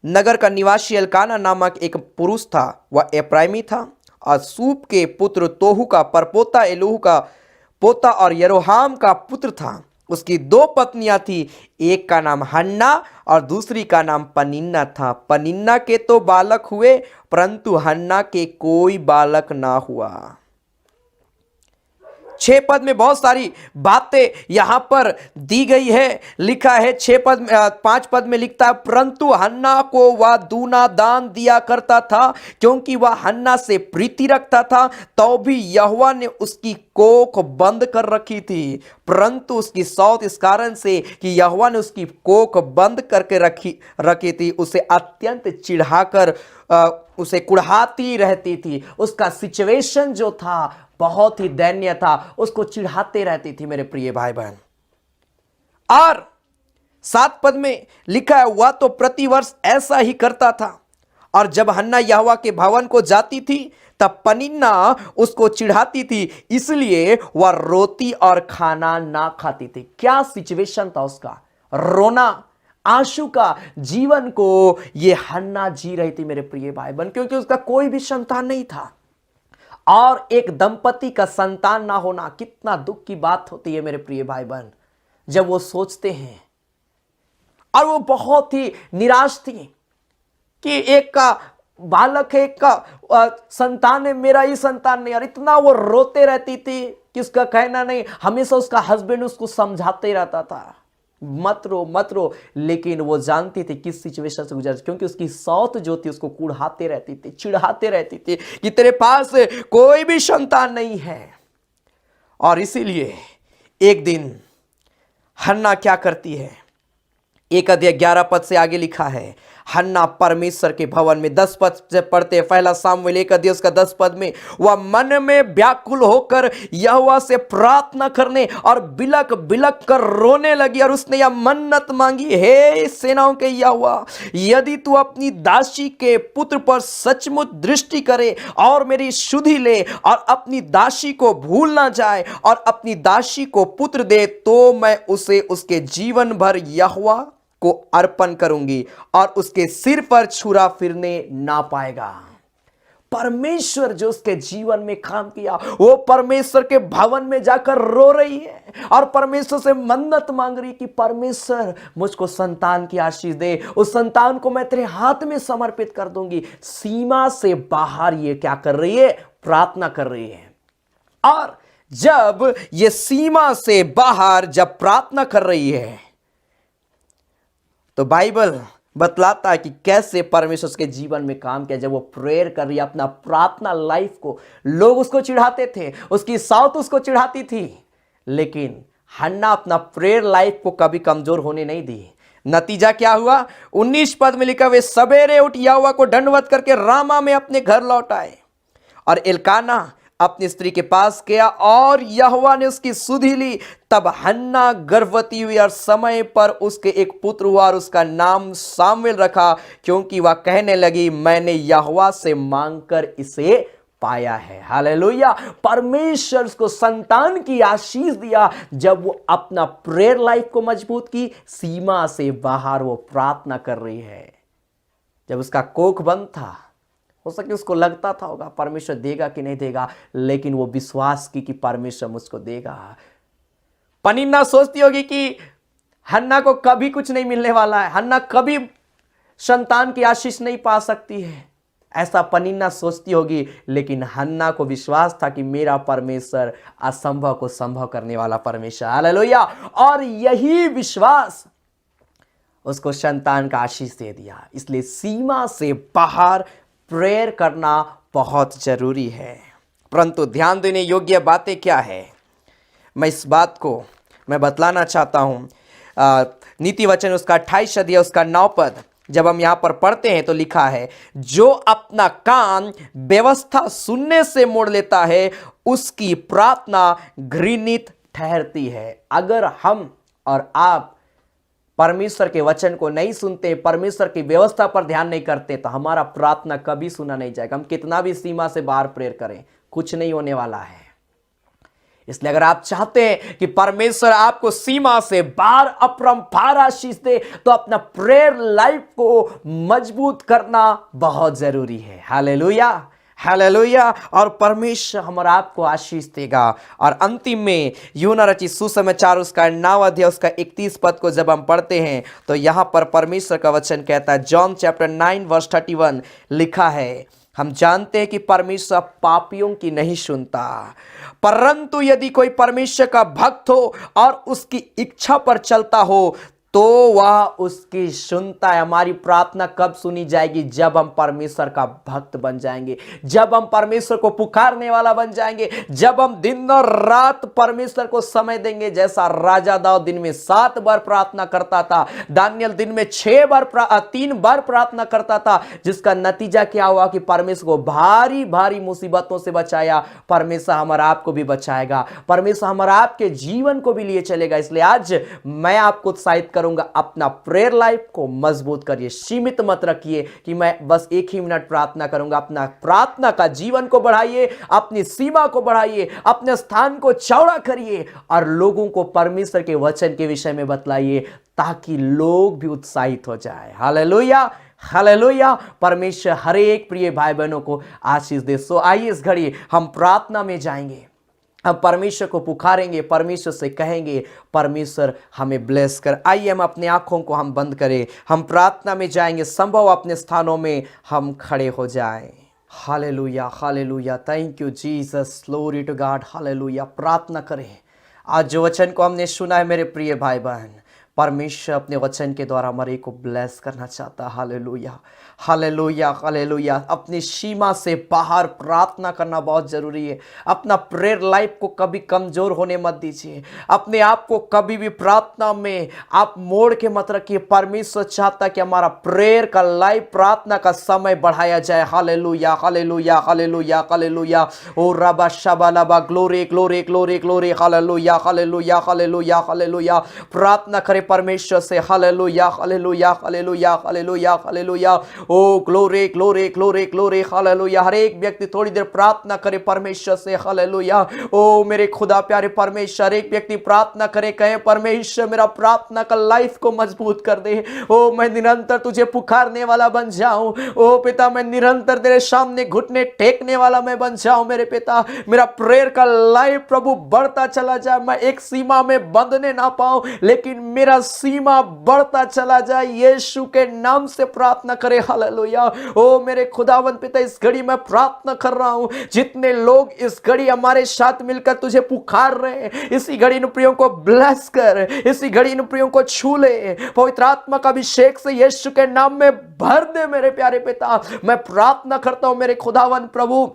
नगर का निवासी एल्काना नामक एक पुरुष था। वह एप्रैमी था और सूप के पुत्र तोहू का परपोता, एलूहू का पोता और यरोहाम का पुत्र था। उसकी 2 पत्नियां थी, एक का नाम हन्ना और दूसरी का नाम पनिन्ना था। पनिन्ना के तो बालक हुए, परंतु हन्ना के कोई बालक ना हुआ। 6 पद में बहुत सारी बातें यहां पर दी गई है। लिखा है 5 पद में लिखता है, परंतु हन्ना को वह दूना दान दिया करता था, क्योंकि वह हन्ना से प्रीति रखता था। तो भी यहोवा ने उसकी कोख बंद कर रखी थी, परंतु उसकी सौत इस कारण से कि यहोवा ने उसकी कोख बंद करके रखी थी, उसे अत्यंत चिढ़ाकर उसे कुढ़ाती रहती थी। उसका सिचुएशन जो था बहुत ही दयनीय था, उसको चिढ़ाते रहती थी मेरे प्रिय भाई बहन। और 7 पद में लिखा है, वह तो प्रतिवर्ष ऐसा ही करता था, और जब हन्ना यहोवा के भवन को जाती थी तब पनिन्ना उसको चिढ़ाती थी, इसलिए वह रोती और खाना ना खाती थी। क्या सिचुएशन था उसका, रोना आंसू का जीवन को ये हन्ना जी रही थी मेरे प्रिय भाई बहन, क्योंकि उसका कोई भी संतान नहीं था। और एक दंपति का संतान ना होना कितना दुख की बात होती है मेरे प्रिय भाई बहन, जब वो सोचते हैं। और वो बहुत ही निराश थी कि एक का बालक है, एक का संतान है, मेरा ही संतान नहीं। और इतना वो रोते रहती थी कि उसका कहना नहीं। हमेशा उसका हस्बैंड उसको समझाते रहता था, मत रो मत रो, लेकिन वो जानती थी किस सिचुएशन से गुजर, क्योंकि उसकी सौत जो थी उसको कुढ़ाते रहती थी, चिढ़ाते रहती थी कि तेरे पास कोई भी संतान नहीं है। और इसीलिए एक दिन हन्ना क्या करती है, 1 अध्याय 11 पद से आगे लिखा है, हन्ना परमेश्वर के भवन में 10 पद से पढ़ते हैं, पहला सामुएल 1 अध्याय उसका 10 पद में, वह मन में व्याकुल होकर यहोवा से प्रार्थना करने और बिलक बिलक कर रोने लगी। और उसने यह मन्नत मांगी, हे सेनाओं के यहोवा, यदि तू अपनी दासी के पुत्र पर सचमुच दृष्टि करे और मेरी सुधि ले और अपनी दासी को भूल ना जाए और अपनी दासी को पुत्र दे, तो मैं उसे उसके जीवन भर यहोवा को अर्पण करूंगी और उसके सिर पर छुरा फिरने ना पाएगा। परमेश्वर जो उसके जीवन में काम किया, वो परमेश्वर के भवन में जाकर रो रही है और परमेश्वर से मन्नत मांग रही कि परमेश्वर मुझको संतान की आशीष दे, उस संतान को मैं तेरे हाथ में समर्पित कर दूंगी। सीमा से बाहर ये क्या कर रही है, प्रार्थना कर रही है। और जब ये सीमा से बाहर जब प्रार्थना कर रही है, तो बाइबल बतलाता है कि कैसे परमेश्वर उसके जीवन में काम किया। जब वो प्रेयर कर रही है, अपना प्रार्थना लाइफ को, लोग उसको चिढ़ाते थे, उसकी साउथ उसको चिढ़ाती थी, लेकिन हन्ना अपना प्रेयर लाइफ को कभी कमजोर होने नहीं दी। नतीजा क्या हुआ, 19 पद में लिखा, वे सवेरे उठ यहोवा को दंडवत करके रामा में अपने घर लौट आए। और एल्काना अपनी स्त्री के पास गया और यहोवा ने उसकी सुधि ली। तब हन्ना गर्भवती हुई और समय पर उसके एक पुत्र हुआ और उसका नाम सामुएल रखा, क्योंकि वह कहने लगी, मैंने यहोवा से मांगकर इसे पाया है। हालेलुया। परमेश्वर उसको संतान की आशीष दिया जब वो अपना प्रेयर लाइफ को मजबूत की, सीमा से बाहर वो प्रार्थना कर रही है। जब उसका कोख बंद था, हो सके उसको लगता था होगा परमेश्वर देगा कि नहीं देगा, लेकिन वो विश्वास की कि परमेश्वर मुझको देगा। पनिन्ना सोचती होगी कि हन्ना को कभी कुछ नहीं मिलने वाला है, हन्ना कभी संतान की आशीष नहीं पा सकती है, ऐसा पनिन्ना सोचती होगी। लेकिन हन्ना को विश्वास था कि मेरा परमेश्वर असंभव को संभव करने वाला परमेश्वर। हालेलुया। और यही विश्वास उसको संतान का आशीष दे दिया। इसलिए सीमा से बाहर प्रेयर करना बहुत जरूरी है। परंतु ध्यान देने योग्य बातें क्या है, मैं इस बात को मैं बतलाना चाहता हूं। नीति वचन उसका 28 अध्याय उसका 9 पद जब हम यहां पर पढ़ते हैं तो लिखा है, जो अपना कान व्यवस्था सुनने से मोड़ लेता है उसकी प्रार्थना घृणित ठहरती है। अगर हम और आप परमेश्वर के वचन को नहीं सुनते, परमेश्वर की व्यवस्था पर ध्यान नहीं करते, तो हमारा प्रार्थना कभी सुना नहीं जाएगा। हम कितना भी सीमा से बाहर प्रेयर करें, कुछ नहीं होने वाला है। इसलिए अगर आप चाहते हैं कि परमेश्वर आपको सीमा से बाहर अपरंपार आशीष दे, तो अपना प्रेयर लाइफ को मजबूत करना बहुत जरूरी है। Hallelujah, hallelujah. और परमेश्वर हम और आपको आशीष देगा। और अंतिम में यूहन्ना रचित सुसमाचार उसका 9 अध्याय उसका 31 पद को जब हम पढ़ते हैं तो यहां पर परमेश्वर का वचन कहता है, जॉन चैप्टर 9 वर्स 31 लिखा है, हम जानते हैं कि परमेश्वर पापियों की नहीं सुनता, परंतु यदि कोई परमेश्वर का भक्त हो और उसकी इच्छा पर चलता हो तो वह उसकी सुनता है। हमारी प्रार्थना कब सुनी जाएगी? जब हम परमेश्वर का भक्त बन जाएंगे, जब हम परमेश्वर को पुकारने वाला बन जाएंगे, जब हम दिन और रात परमेश्वर को समय देंगे। जैसा राजा दाऊद दिन में 7 बार प्रार्थना करता था, दानियल दिन में 3 बार प्रार्थना करता था, जिसका नतीजा क्या हुआ कि परमेश्वर को भारी भारी मुसीबतों से बचाया। परमेश्वर हमारा आपको भी बचाएगा, परमेश्वर हमारा आपके जीवन को भी लिए चलेगा। इसलिए आज मैं आपको उत्साहित करूंगा, अपना प्रेयर लाइफ को मजबूत करिए। सीमित मत रखिए कि मैं बस 1 ही मिनट प्रार्थना करूंगा। अपना प्रार्थना का जीवन को बढ़ाइए, अपनी सीमा को बढ़ाइए, अपने स्थान को चौड़ा करिए और लोगों को परमेश्वर के वचन के विषय में बतलाइए, ताकि लोग भी उत्साहित हो जाए। Hallelujah, hallelujah. परमेश्वर हर एक प्रिय भाई बहनों को आशीष दे। सो आइए इस घड़ी हम प्रार्थना में जाएंगे, हम परमेश्वर को पुकारेंगे, परमेश्वर से कहेंगे परमेश्वर हमें ब्लेस कर। आइए हम अपनी आंखों को हम बंद करें, हम प्रार्थना में जाएंगे। संभव अपने स्थानों में हम खड़े हो जाएं। Hallelujah, hallelujah. Thank you Jesus, glory to God. Hallelujah. प्रार्थना करें। आज जो वचन को हमने सुना है मेरे प्रिय भाई बहन, परमेश्वर अपने वचन के द्वारा हमारे को ब्लेस करना चाहता है। Hallelujah, hallelujah, hallelujah. अपनी सीमा से बाहर प्रार्थना करना बहुत जरूरी है। अपना प्रेयर लाइफ को कभी कमजोर होने मत दीजिए। अपने आप को कभी भी प्रार्थना में आप मोड़ के मत रखिए। परमेश्वर चाहता कि हमारा प्रेयर का लाइफ, प्रार्थना का समय बढ़ाया जाए। Hallelujah, hallelujah, hallelujah, hallelujah. ओ रबा शबा लबा, glory, glory, glory, glory. Hallelujah, hallelujah, hallelujah, hallelujah. प्रार्थना करें परमेश्वर से। Hallelujah, hallelujah, hallelujah, hallelujah, hallelujah. ओ glory, glory, glory, glory. Hallelujah. हर एक व्यक्ति थोड़ी देर प्रार्थना करे परमेश्वर से। हालेलुया। ओ मेरे खुदा प्यारे परमेश्वर, एक व्यक्ति प्रार्थना करे, कहे परमेश्वर मेरा प्रार्थना का लाइफ को मजबूत कर दे। ओ मैं निरंतर तुझे पुकारने वाला बन जाऊं। ओ पिता, मैं निरंतर तेरे सामने घुटने टेकने वाला मैं बन जाऊं। मेरे पिता, मेरा प्रेयर का लाइफ प्रभु बढ़ता चला जाए। मैं एक सीमा में बंधने ना पाऊं, लेकिन मेरा सीमा बढ़ता चला जाए। यीशु के नाम से प्रार्थना करे। हालेलुया। ओ मेरे खुदावंद पिता, इस घड़ी मैं प्रार्थना कर रहा हूं, जितने लोग इस घड़ी हमारे साथ मिलकर तुझे पुकार रहे हैं, इसी घड़ी इन प्रियों को ब्लेस कर, इसी घड़ी इन प्रियों को छू ले। पवित्र आत्मा का अभिषेक से यीशु के नाम में भर दे। मेरे प्यारे पिता, मैं प्रार्थना करता हूं मेरे खुदावंद प्रभु,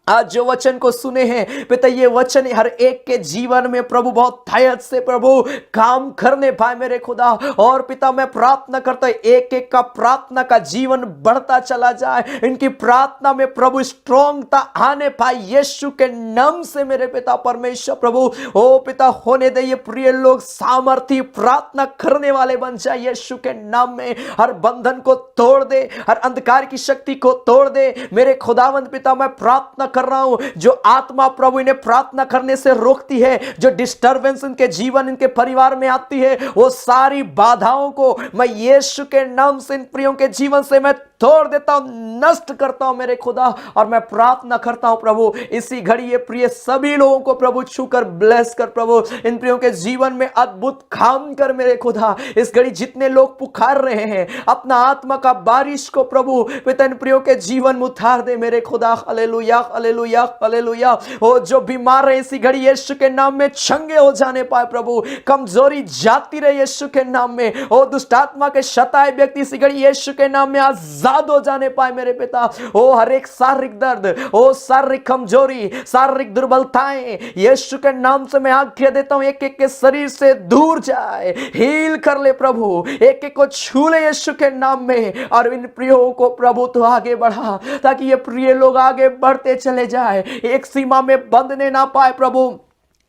आज जो वचन को सुने हैं पिता, ये वचन हर एक के जीवन में प्रभु बहुत धैर्य से प्रभु काम करने पाए मेरे खुदा। और पिता, मैं प्रार्थना करता हूं एक एक का प्रार्थना का जीवन बढ़ता चला जाए, इनकी प्रार्थना में प्रभु स्ट्रॉन्गता आने पाए यीशु के नाम से। मेरे पिता परमेश्वर प्रभु, ओ पिता, होने दे ये प्रिय लोग सामर्थी प्रार्थना करने वाले बन जाए यीशु के नाम में। हर बंधन को तोड़ दे, हर अंधकार की शक्ति को तोड़ दे। मेरे खुदावंद पिता, मैं प्रार्थना कर रहा हूं, जो आत्मा प्रभु इन्हें प्रार्थना करने से रोकती है, जो डिस्टर्बेंस इनके जीवन, इनके परिवार में आती है, वो सारी बाधाओं को मैं यीशु के नाम से इन प्रियों के जीवन से मैं तोड़ देता हूं, नष्ट करता हूं मेरे खुदा। और मैं प्रार्थना करता हूं प्रभु, इसी घड़ी ये प्रिय सभी लोगों को प्रभु छूकर ब्लेस कर प्रभु, इन प्रियों के जीवन में अद्भुत काम कर मेरे खुदा। इस घड़ी जितने लोग पुकार रहे हैं, अपना आत्मा का बारिश को प्रभु पिता इन प्रियों के जीवन में उतार दे मेरे खुदा। Hallelujah, hallelujah, hallelujah. ओ जो बीमार है इसी घड़ी यीशु के नाम में चंगे हो जाने पाए प्रभु, कमजोरी जाती रहे यीशु के नाम में। ओ दुष्ट आत्मा के शताए व्यक्ति इसी घड़ी यीशु के नाम में आजाद हो जाने पाए मेरे पिता। ओ हर एक शारीरिक दर्द, ओ शारीरिक कमजोरी, शारीरिक दुर्बलताएं यीशु के नाम से मैं आज्ञा देता हूं, एक एक के शरीर से दूर जाए, हील कर ले प्रभु, एक एक को छू ले यीशु के नाम में। और इन प्रियों को प्रभु तो आगे बढ़ा, ताकि ये प्रिय लोग आगे बढ़ते चले जाए, एक सीमा में बंधने ना पाए प्रभु।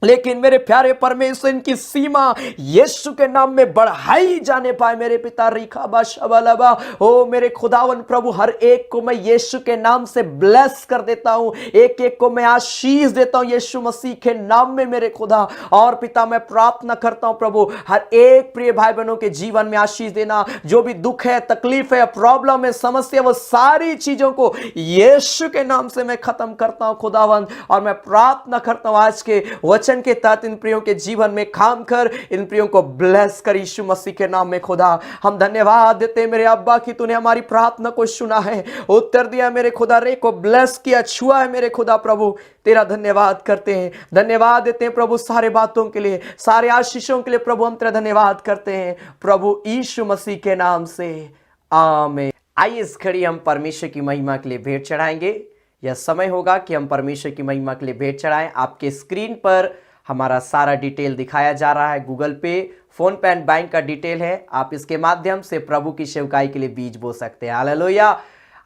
लेकिन मेरे प्यारे परमेश्वर इनकी सीमा यीशु के नाम में बढ़ाई जाने पाए मेरे पिता। रिखा बाशबलबा, ओ मेरे खुदावन प्रभु, हर एक को मैं यीशु के नाम से ब्लेस कर देता हूं, एक एक को मैं आशीष देता हूं यीशु मसीह के नाम में मेरे खुदा। और पिता मैं प्रार्थना करता हूं प्रभु, हर एक प्रिय भाई बहनों के जीवन में आशीष देना। जो भी दुख है, तकलीफ है, प्रॉब्लम है, समस्या, वो सारी चीजों को यीशु के नाम से मैं खत्म करता हूं खुदावन। और मैं प्रार्थना करता हूं आज के वचन के तहत इन प्रियों के जीवन में काम कर, इन प्रियों को ब्लेस कर यीशु मसीह के नाम में खुदा। हम धन्यवाद देते हैं मेरे अब्बा कि तूने हमारी प्रार्थना को सुना है, उत्तर दिया मेरे खुदा, रे को ब्लेस किया, छुआ है मेरे खुदा प्रभु। तेरा धन्यवाद करते हैं, धन्यवाद देते हैं प्रभु सारे बातों के लिए, सारे आशीषों के लिए प्रभु। हम तेरा धन्यवाद करते हैं प्रभु यीशु मसीह के नाम से, आमीन। आइए इस घड़ी हम परमेश्वर की महिमा के लिए भेंट चढ़ाएंगे। यह समय होगा कि हम परमेश्वर की महिमा के लिए भेंट चढ़ाएं। आपके स्क्रीन पर हमारा सारा डिटेल दिखाया जा रहा है, गूगल पे, फोन पे एंड बैंक का डिटेल है। आप इसके माध्यम से प्रभु की सेवकाई के लिए बीज बो सकते हैं। हालेलुया।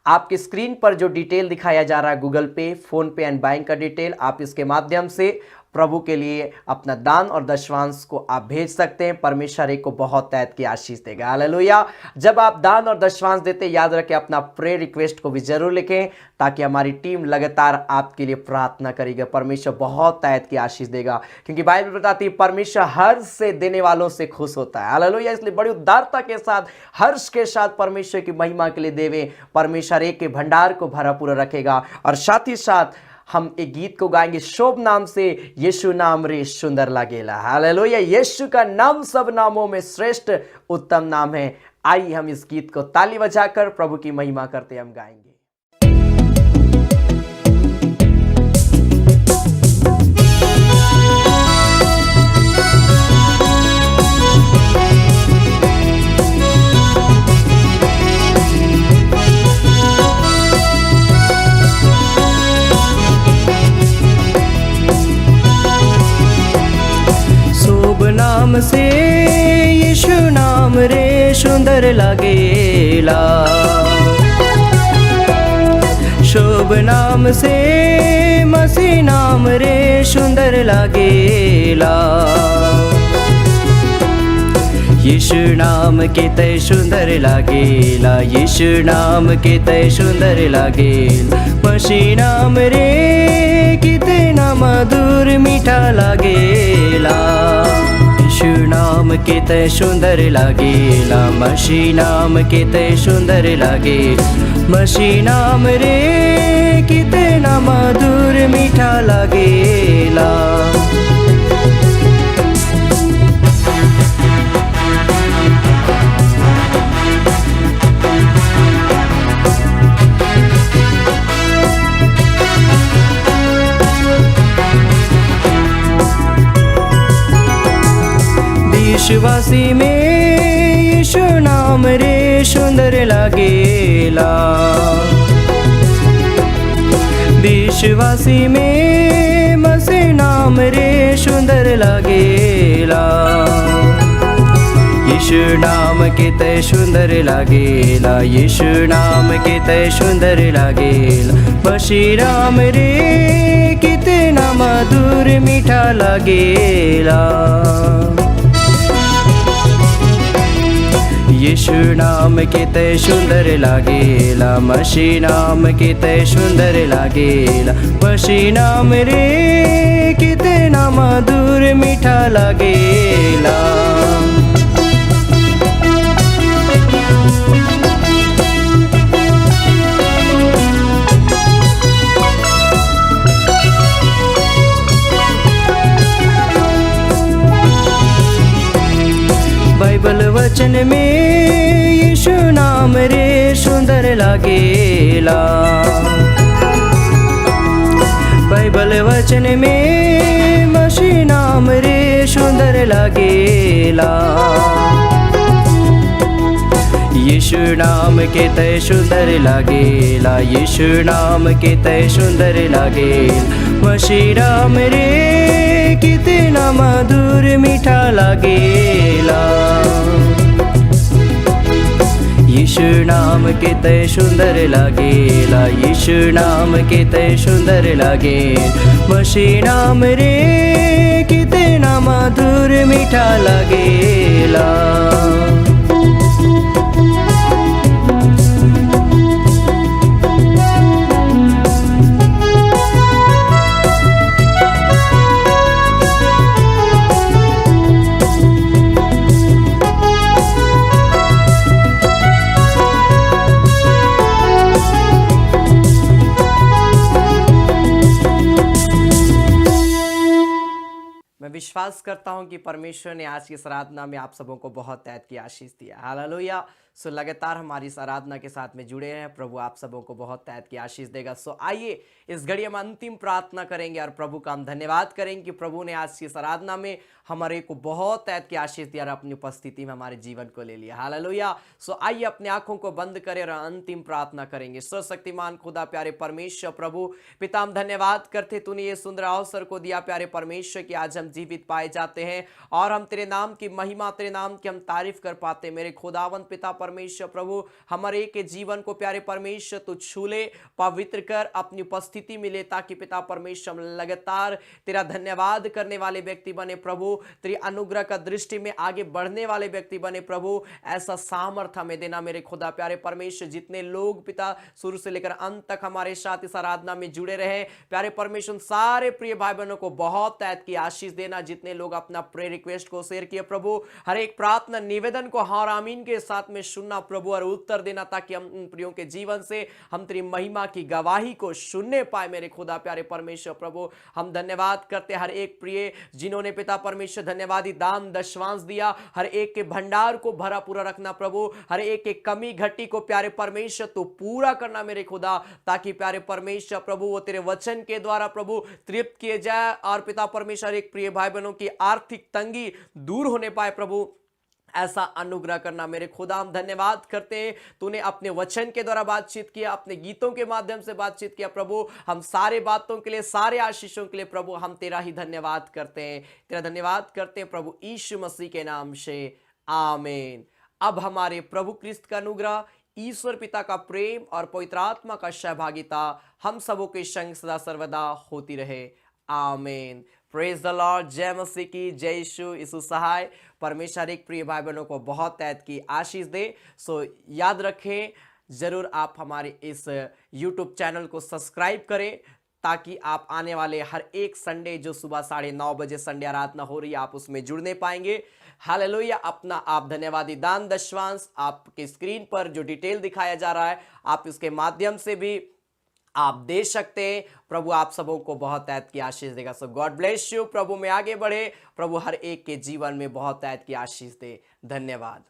आपकी स्क्रीन पर जो डिटेल दिखाया जा रहा है, गूगल पे, फोन पे एंड बैंक का डिटेल, आप इसके माध्यम से प्रभु के लिए अपना दान और दशवांश को आप भेज सकते हैं। परमेश्वर एक को बहुत तहत की आशीष देगा। हालेलुया। जब आप दान और दशवांश देते, याद रखें अपना प्रेयर रिक्वेस्ट को भी जरूर लिखें, ताकि हमारी टीम लगातार आपके लिए प्रार्थना करेगी। परमेश्वर बहुत तहत की आशीष देगा, क्योंकि बाइबल बताती है परमेश्वर हर्ष से देने वालों से खुश होता है। हालेलुया। इसलिए बड़ी उदारता के साथ, हर्ष के साथ परमेश्वर की महिमा के लिए देवें। परमेश्वर एक के भंडार को भरा पूरा रखेगा। और साथ ही साथ हम एक गीत को गाएंगे शोभ नाम से, यीशु नाम रे सुंदर लागेला। हालेलुया। यीशु का नाम सब नामों में श्रेष्ठ उत्तम नाम है। आइए हम इस गीत को ताली बजाकर प्रभु की महिमा करते हम गाएंगे। नाम से यीशु नाम रे सुंदर लागेला, शुभ नाम से मसीह नाम रे सुंदर लागेला। यीशु नाम के तय सुंदर लागेला, यीशु नाम के तय सुंदर लागेला। मसीह नाम रे कितना मधुर मीठा लागेला। यीशु नाम के तय सुंदर लागेला, मसीह नाम के तय सुंदर लागे। मसीह नाम रे कितना मधुर मीठा लागेला। विश्वासी में यीशु नाम रे सुंदर लागेला। विश्वासी में मसीह नाम रे सुंदर लागेला। यीशु नाम के तय सुंदर लागेला, यीशु नाम के तय सुंदर लागेला। मसीह नाम रे कितना मधुर मीठा लागेला। यीशु नाम के तय सुंदर लागेला, मसीह नाम के तय सुंदर लागेला। मसीह नाम रे कितना मधुर मीठा लागेला। बाइबल वचन में यीशु नाम रे सुंदर लागेला। बाइबल वचन में मसीह नाम रे सुंदर लागेला। यीशु नाम के तय सुंदर लागेला, यीशु नाम के तय सुंदर लागेला। मसीह नाम रे कितना मधुर मीठा लागेला। यीशु नाम किते सुंदर लागेला, यीशु नाम किते सुंदर लागे। मसीह नाम रे किते ना मधुर मीठा लागेला। मैं विश्वास करता हूं कि परमेश्वर ने आज की इस आराधना में आप सबों को बहुत तैद की आशीष दिया। हालेलुया। सो लगातार हमारी इस आराधना के साथ में जुड़े रहें, प्रभु आप सबों को बहुत तैद की आशीष देगा। सो आइए इस घड़ी हम अंतिम प्रार्थना करेंगे और प्रभु का हम धन्यवाद करेंगे कि प्रभु ने आज की इस आराधना में हमारे को बहुत तैद की आशीष दिया और अपनी उपस्थिति में हमारे जीवन को ले लिया। हालेलुया। सो आइए अपनी आंखों को बंद करें और अंतिम प्रार्थना करेंगे। सर्वशक्तिमान खुदा प्यारे परमेश्वर प्रभु पिता, हम धन्यवाद करते तूने ये सुंदर अवसर को दिया प्यारे परमेश्वर कि आज हम जीवित पाए जाते हैं और हम तेरे नाम की महिमा, तेरे नाम की हम तारीफ कर पाते। मेरे खुदावन पिता परमेश्वर प्रभु, हमारे के जीवन को प्यारे परमेश्वर तू छू ले, पवित्र कर, अपनी उपस्थिति में ले, ताकि पिता परमेश्वर हम लगातार तेरा धन्यवाद करने वाले व्यक्ति बने प्रभु, तेरी अनुग्रह का दृष्टि में आगे बढ़ने वाले व्यक्ति बने प्रभु। ऐसा सामर्थ्य हमें देना मेरे खुदा प्यारे परमेश्वर। जितने लोग पिता शुरू से लेकर अंत तक हमारे साथ इस आराधना में जुड़े रहे प्यारे परमेश्वर, सारे प्रिय भाई बहनों को बहुत तैद की आशीष देना। जितने लोग अपना प्रे रिक्वेस्ट को शेयर किए प्रभु, हर एक प्रार्थना निवेदन को हाँ और आमीन के साथ में सुनना प्रभु और उत्तर देना, ताकि हम उन प्रियों के जीवन से हम तेरी महिमा की गवाही को सुनने पाए। मेरे खुदा प्यारे परमेश्वर प्रभु, हम धन्यवाद करते हर एक प्रिय जिन्होंने पिता परमेश्वर धन्यवादी दान दशवांश दिया, हर एक के भंडार को भरा पूरा रखना प्रभु, हर एक के कमी घटी को प्यारे परमेश्वर तो पूरा करना मेरे खुदा, ताकि प्यारे परमेश्वर प्रभु वो तेरे वचन के द्वारा प्रभु तृप्त किए जाए और पिता परमेश्वर एक प्रिय भाई बहनों की आर्थिक तंगी दूर होने पाए प्रभु। ऐसा अनुग्रह करना मेरे खुदा। हम धन्यवाद करते हैं तूने अपने वचन के द्वारा बातचीत किया, अपने गीतों के माध्यम से बातचीत किया प्रभु। हम सारे बातों के लिए, सारे आशीषों के लिए प्रभु हम तेरा ही धन्यवाद करते हैं, तेरा धन्यवाद करते हैं प्रभु यीशु मसीह के नाम से, आमीन। अब हमारे प्रभु क्रिस्त का अनुग्रह, ईश्वर पिता का प्रेम और पवित्र आत्मा का सहभागिता हम सबों के संग सदा सर्वदा होती रहे, आमीन। Praise the Lord. जय मसीह की, जय यीशु सहाय। परमेश्वर एक प्रिय भाई बहनों को बहुत तैद की आशीष दे। सो याद रखें, जरूर आप हमारे इस YouTube चैनल को सब्सक्राइब करें, ताकि आप आने वाले हर एक संडे जो सुबह 9:30 बजे संडे आराधना हो रही है, आप उसमें जुड़ने पाएंगे। हालेलुया। अपना आप धन्यवादी दान दशवांश आपके स्क्रीन पर जो डिटेल दिखाया जा रहा है, आप इसके माध्यम से भी आप दे सकते हैं। प्रभु आप सबों को बहुत तैद की आशीष देगा। सो गॉड ब्लेस यू। प्रभु में आगे बढ़े, प्रभु हर एक के जीवन में बहुत तैद की आशीष दे। धन्यवाद।